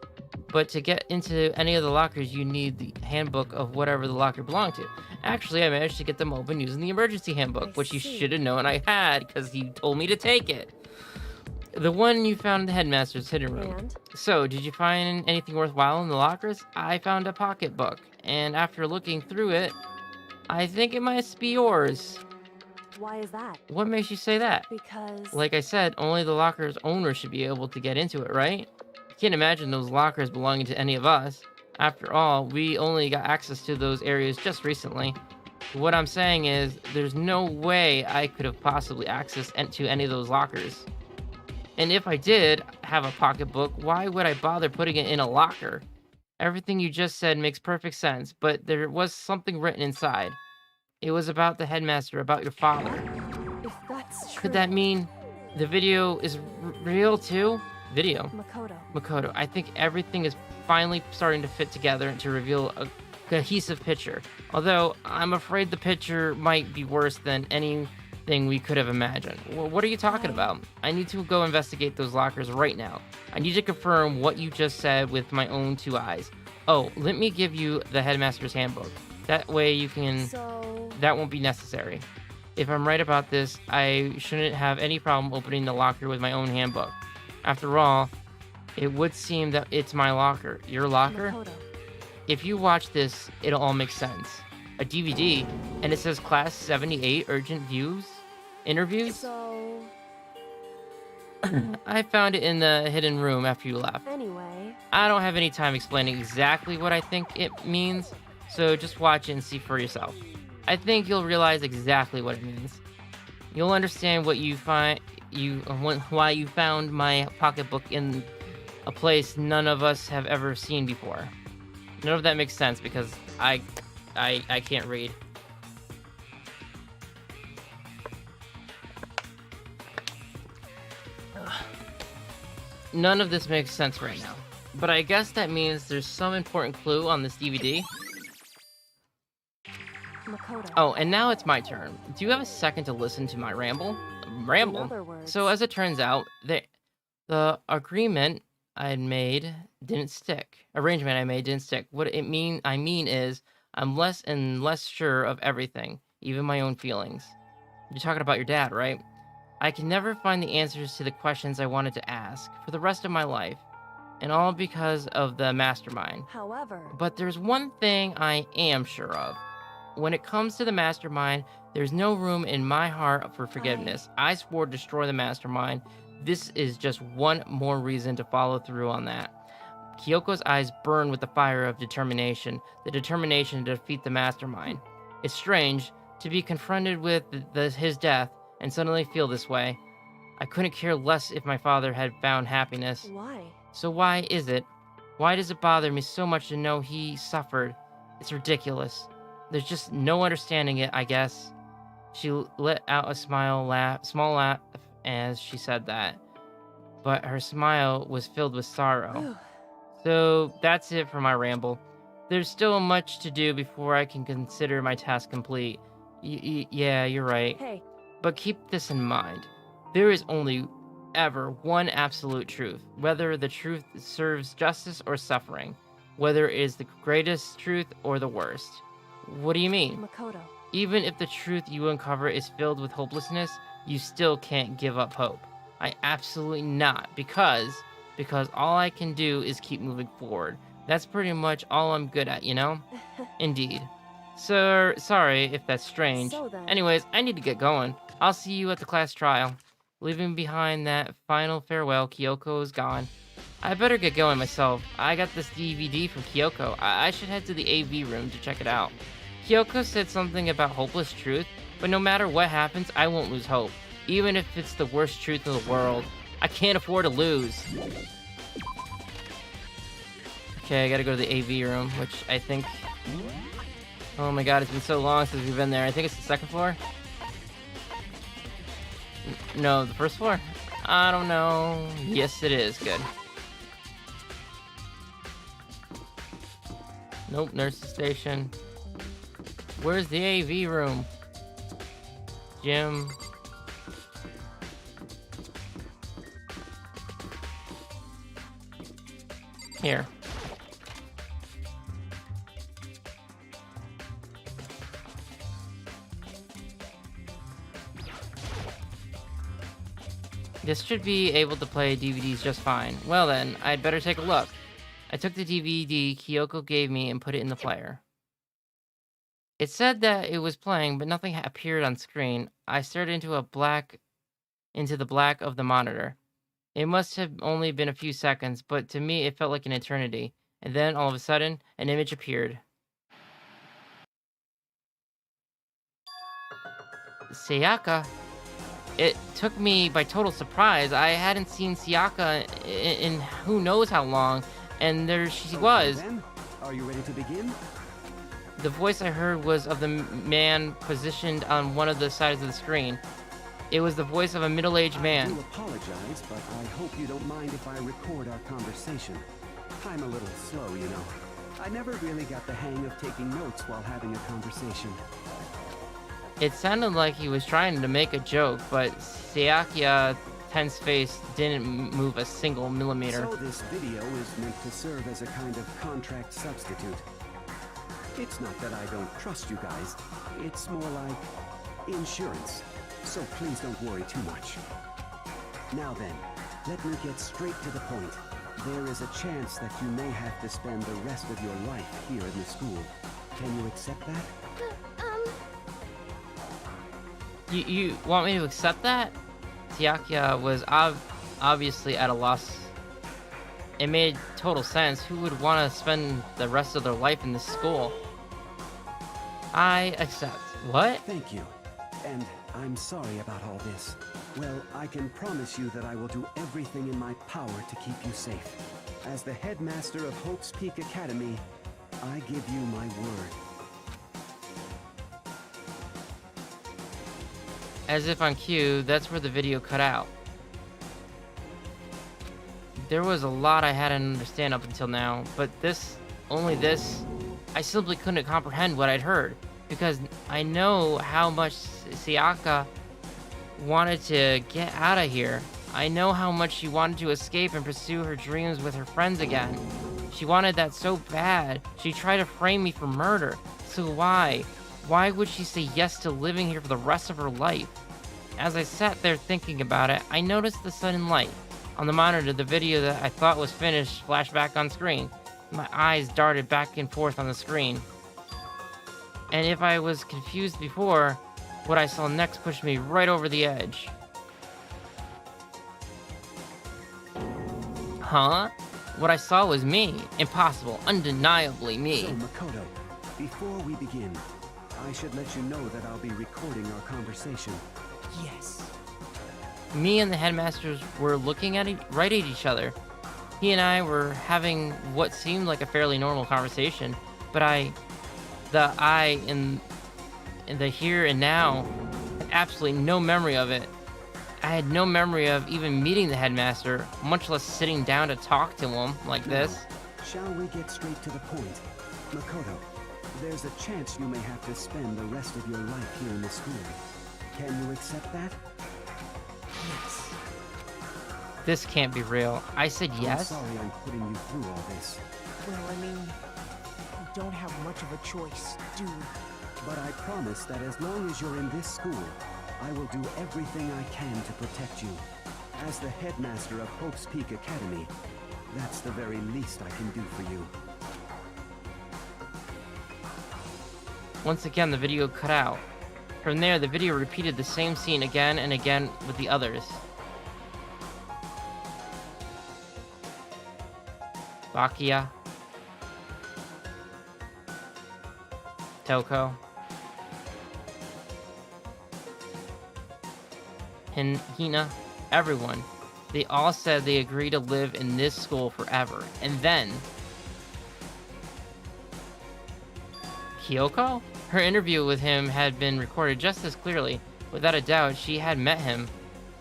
But to get into any of the lockers, you need the handbook of whatever the locker belonged to. Actually, I managed to get them open using the emergency handbook, I which you see. should have known I had, because you told me to take it. The one you found in the headmaster's hidden room. And So, did you find anything worthwhile in the lockers? I found a pocketbook, and after looking through it, I think it might be yours. why is that? What makes you say that? Because Like I said, only the locker's owner should be able to get into it, right? You can't imagine those lockers belonging to any of us. After all, we only got access to those areas just recently. What I'm saying is, there's no way I could have possibly accessed to any of those lockers. And if I did have a pocketbook, why would I bother putting it in a locker? Everything you just said makes perfect sense, but there was something written inside. It was about the headmaster, about your father. if that's true, Could that mean the video is real too? Video? Makoto. I think everything is finally starting to fit together to reveal a cohesive picture. Although, I'm afraid the picture might be worse than anything we could have imagined. What are you talking about? I need to go investigate those lockers right now. I need to confirm what you just said with my own two eyes. Oh, let me give you the headmaster's handbook. That way you can... So, That won't be necessary. If I'm right about this, I shouldn't have any problem opening the locker with my own handbook. After all, it would seem that it's my locker. Your locker? Makoto. If you watch this, it'll all make sense. A DVD, and it says Class 78 Urgent Views? Interviews? So, I found it in the hidden room after you left. anyway, I don't have any time explaining exactly what I think it means, so just watch it and see for yourself. I think you'll realize exactly what it means. You'll understand what you find why you found my pocketbook in a place none of us have ever seen before. None of that makes sense because I can't read. None of this makes sense right now. But I guess that means there's some important clue on this DVD. Makoto. Oh, and now it's my turn. Do you have a second to listen to my ramble? In Ramble? other words, So as it turns out, the agreement I had made didn't stick. Arrangement I made didn't stick. What I mean is, I'm less and less sure of everything, even my own feelings. You're talking about your dad, right? I can never find the answers to the questions I wanted to ask for the rest of my life, and all because of the mastermind. however, But there's one thing I am sure of. When it comes to the mastermind, there's no room in my heart for forgiveness. I swore to destroy the mastermind. This is just one more reason to follow through on that. Kyoko's eyes burn with the fire of determination, the determination to defeat the mastermind. It's strange to be confronted with his death and suddenly feel this way. I couldn't care less if my father had found happiness. why? So why is it? Why does it bother me so much to know he suffered? It's ridiculous. There's just no understanding it, I guess. She let out a small laugh as she said that. But her smile was filled with sorrow. Whew. So that's it for my ramble. There's still much to do before I can consider my task complete. Yeah, you're right. Hey, But keep this in mind. There is only ever one absolute truth, whether the truth serves justice or suffering, whether it is the greatest truth or the worst. What do you mean? Makoto. Even if the truth you uncover is filled with hopelessness, you still can't give up hope. I absolutely not, because all I can do is keep moving forward. That's pretty much all I'm good at, you know? Indeed. So, sorry if that's strange. So then- Anyways, I need to get going. I'll see you at the class trial. Leaving behind that final farewell, Kyoko is gone. I better get going myself. I got this DVD from Kyoko. I should head to the AV room to check it out. Kyoko said something about hopeless truth, but no matter what happens, I won't lose hope. Even if it's the worst truth in the world. I can't afford to lose. Okay, I gotta go to the AV room, which I think... Oh my god, it's been so long since we've been there. I think it's the second floor? No, the first floor? I don't know. Yes, it is. Good. Nope, nurse's station. Where's the AV room? Gym. Here. This should be able to play DVDs just fine. Well then, I'd better take a look. I took the DVD Kyoko gave me and put it in the player. It said that it was playing, but nothing appeared on screen. I stared into the black of the monitor. It must have only been a few seconds, but to me it felt like an eternity. And then, all of a sudden, an image appeared. Sayaka. It took me by total surprise. I hadn't seen Sayaka in who knows how long, and there she was. Then, are you ready to begin? The voice I heard was of the man positioned on one of the sides of the screen. It was the voice of a middle-aged I man. do apologize, but I hope you don't mind if I record our conversation. I'm a little slow, you know. I never really got the hang of taking notes while having a conversation. It sounded like he was trying to make a joke, but Sayaki's tense face didn't move a single millimeter. So this video is meant to serve as a kind of contract substitute. It's not that I don't trust you guys. It's more like insurance. So please don't worry too much. Now then, let me get straight to the point. There is a chance that you may have to spend the rest of your life here in the school. Can you accept that? You want me to accept that? Tiakia was obviously at a loss. It made total sense. Who would want to spend the rest of their life in this school? I accept. What? Thank you. And I'm sorry about all this. Well, I can promise you that I will do everything in my power to keep you safe. As the headmaster of Hope's Peak Academy, I give you my word. As if on cue, that's where the video cut out. There was a lot I hadn't understand up until now, but only this, I simply couldn't comprehend what I'd heard, because I know how much Sayaka wanted to get out of here. I know how much she wanted to escape and pursue her dreams with her friends again. She wanted that so bad. She tried to frame me for murder. So why? Why would she say yes to living here for the rest of her life? As I sat there thinking about it, I noticed the sudden light. On the monitor, the video that I thought was finished flashed back on screen. My eyes darted back and forth on the screen. And if I was confused before, what I saw next pushed me right over the edge. Huh? What I saw was me. Impossible. Undeniably me. So, Makoto, before we begin, I should let you know that I'll be recording our conversation. Yes. Me and the headmasters were looking right at each other. He and I were having what seemed like a fairly normal conversation, but in the here and now, had absolutely no memory of it. I had no memory of even meeting the headmaster, much less sitting down to talk to him like this. Shall we get straight to the point? Makoto, there's a chance you may have to spend the rest of your life here in the school. Can you accept that? Yes. This can't be real. I said yes? I'm sorry I'm putting you through all this. Well, I mean, we don't have much of a choice, do we? But I promise that as long as you're in this school, I will do everything I can to protect you. As the headmaster of Hope's Peak Academy, that's the very least I can do for you. Once again, the video cut out. From there, the video repeated the same scene again and again with the others. Bakia. Toko. Hina. Everyone. They all said they agreed to live in this school forever. And then... Kyoko? Her interview with him had been recorded just as clearly. Without a doubt, she had met him.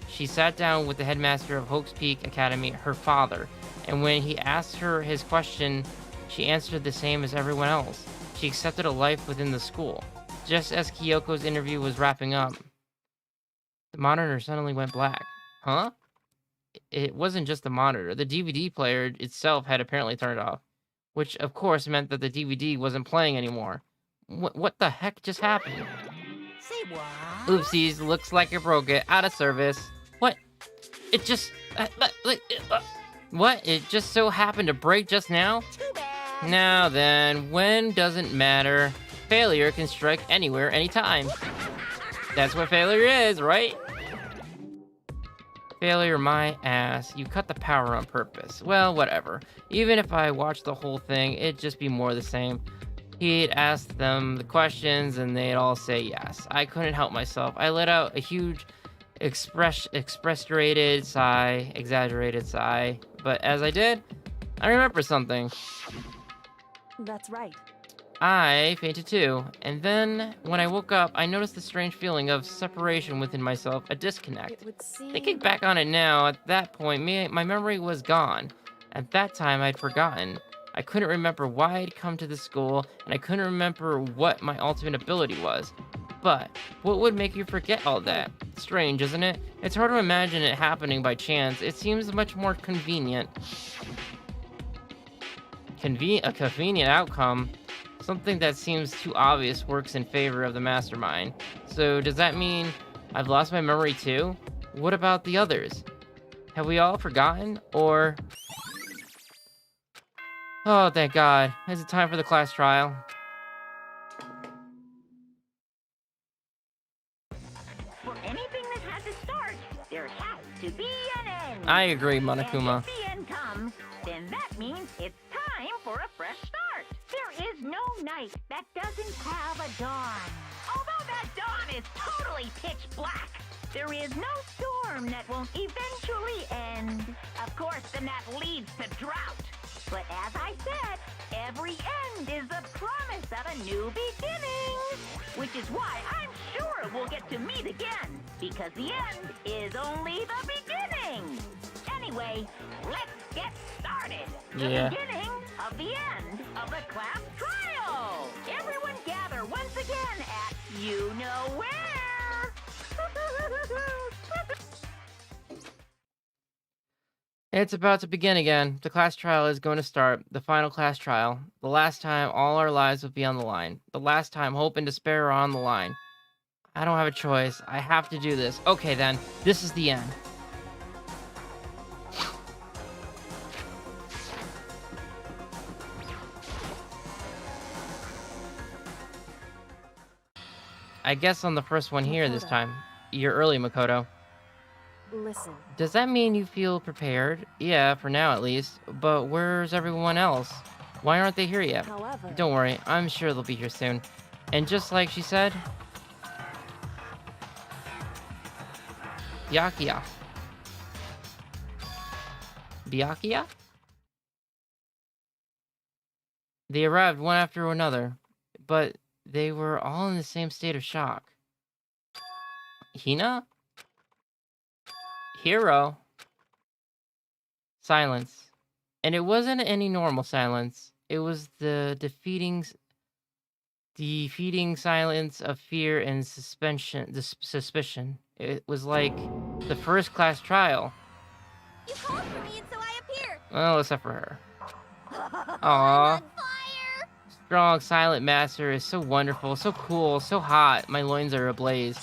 She sat down with the headmaster of Hope's Peak Academy, her father, and when he asked her his question, she answered the same as everyone else. She accepted a life within the school. Just as Kyoko's interview was wrapping up, the monitor suddenly went black. Huh? It wasn't just the monitor. The DVD player itself had apparently turned off, which of course meant that the DVD wasn't playing anymore. What the heck just happened? Say what? Oopsies, looks like it broke it. Out of service. What? It just... what? It just so happened to break just now? Too bad. Now then, when doesn't matter. Failure can strike anywhere, anytime. That's what failure is, right? Failure, my ass. You cut the power on purpose. Well, whatever. Even if I watched the whole thing, it'd just be more the same. He'd ask them the questions and they'd all say yes. I couldn't help myself. I let out a huge exaggerated sigh. But as I did, I remember something. That's right. I fainted too. And then when I woke up, I noticed a strange feeling of separation within myself, a disconnect. It would seem... Thinking back on it now, at that point, my memory was gone. At that time, I'd forgotten. I couldn't remember why I'd come to the school, and I couldn't remember what my ultimate ability was. But what would make you forget all that? Strange, isn't it? It's hard to imagine it happening by chance. It seems much more convenient. A convenient outcome. Something that seems too obvious works in favor of the mastermind. So does that mean I've lost my memory too? What about the others? Have we all forgotten? Or... Oh, thank God. Is it time for the class trial? For anything that has to start, there has to be an end. I agree, And Monokuma. if the end comes, then that means it's time for a fresh start. There is no night that doesn't have a dawn. Although that dawn is totally pitch black, there is no storm that won't eventually end. Of course, then that leads to drought. But as I said, every end is the promise of a new beginning. Which is why I'm sure we'll get to meet again. Because the end is only the beginning. Anyway, let's get started. The beginning of the end of the class trial. Everyone gather once again at you know where. It's about to begin again. The class trial is going to start. The final class trial. The last time all our lives will be on the line. The last time hope and despair are on the line. I don't have a choice. I have to do this. Okay then, this is the end. I guess I'm the first one here this time. You're early, Makoto. Listen, Does that mean you feel prepared? Yeah, for now at least. But where's everyone else? Why aren't they here yet? however, Don't worry, I'm sure they'll be here soon. And just like she said... Byakuya. Byakuya? They arrived one after another, but they were all in the same state of shock. Hina? Hero? Silence. And it wasn't any normal silence. It was the defeating silence of fear and suspicion. It was like the first class trial. You called for me and so I appeared. Well, except for her. I'm Aww. on fire. Strong, silent master is so wonderful, so cool, so hot. My loins are ablaze.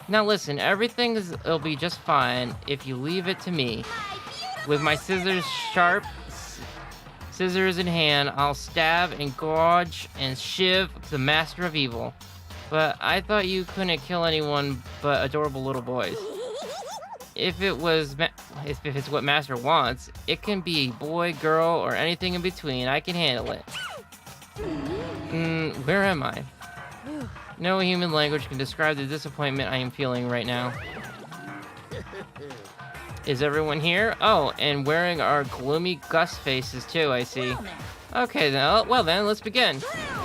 Now listen, it'll be just fine if you leave it to me. With my scissors scissors in hand, I'll stab and gouge and shiv the master of evil. But I thought you couldn't kill anyone but adorable little boys. If it's what master wants, it can be boy, girl, or anything in between. I can handle it. Where am I? No human language can describe the disappointment I am feeling right now. Is everyone here? Oh, and wearing our gloomy Gus faces too, I see. Okay then, well then, let's begin.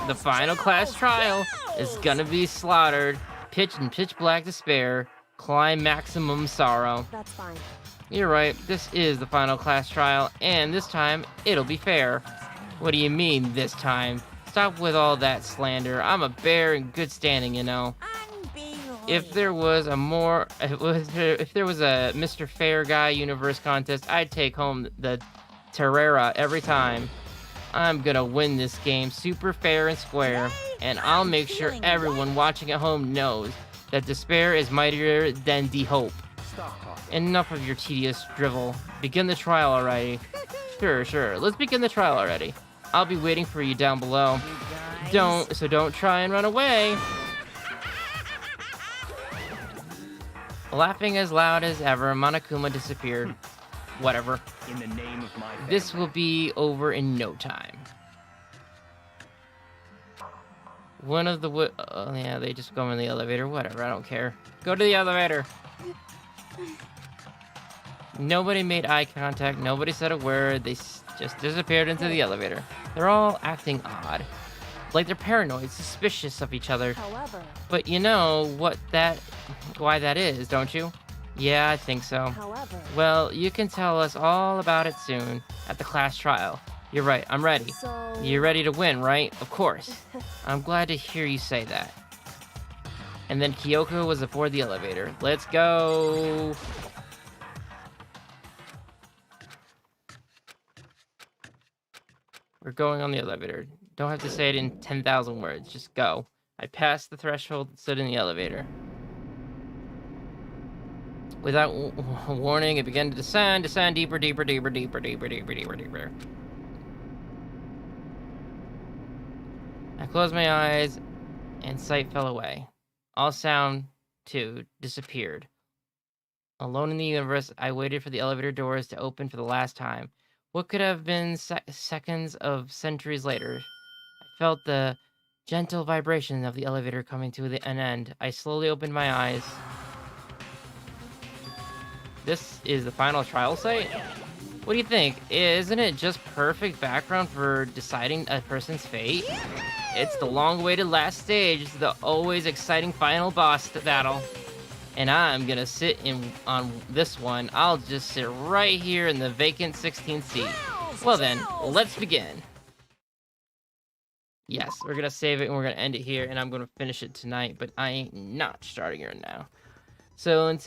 The final class trial is gonna be slaughtered. Pitch black despair. Climb maximum sorrow. that's fine. You're right, this is the final class trial, and this time, it'll be fair. What do you mean, this time? Stop with all that slander. I'm a bear in good standing, you know. I'm being If there was a Mr. Fair Guy universe contest, I'd take home the Terrera every time. I'm gonna win this game super fair and square, and I'll make sure everyone watching at home knows that despair is mightier than the hope. Stop talking. Enough of your tedious drivel. Begin the trial already. Sure. Let's begin the trial already. I'll be waiting for you down below. Don't try and run away. Laughing as loud as ever, Monokuma disappeared. Whatever. In the name of my family. This will be over in no time. One of the oh yeah, they just go in the elevator. Whatever, I don't care. Go to the elevator. Nobody made eye contact. Nobody said a word. They just disappeared into the elevator. They're all acting odd. Like they're paranoid, suspicious of each other. However, But you know why that is, don't you? Yeah, I think so. however, Well, you can tell us all about it soon at the class trial. You're right, I'm ready. so... You're ready to win, right? Of course. I'm glad to hear you say that. And then Kyoko was aboard the elevator. Let's go! We're going on the elevator. Don't have to say it in 10,000 words. Just go. I passed the threshold and stood in the elevator. Without warning, it began to descend deeper, deeper, deeper, deeper, deeper, deeper, deeper, deeper. I closed my eyes, and sight fell away. All sound, too, disappeared. Alone in the universe, I waited for the elevator doors to open for the last time. What could have been seconds of centuries later? I felt the gentle vibration of the elevator coming to an end. I slowly opened my eyes. This is the final trial site? What do you think? Isn't it just perfect background for deciding a person's fate? It's the long-awaited last stage, the always exciting final boss battle. And I'm gonna sit on this one. I'll just sit right here in the vacant 16th seat. Well then, let's begin. Yes, we're gonna save it and we're gonna end it here, and I'm gonna finish it tonight, but I ain't not starting it now. So until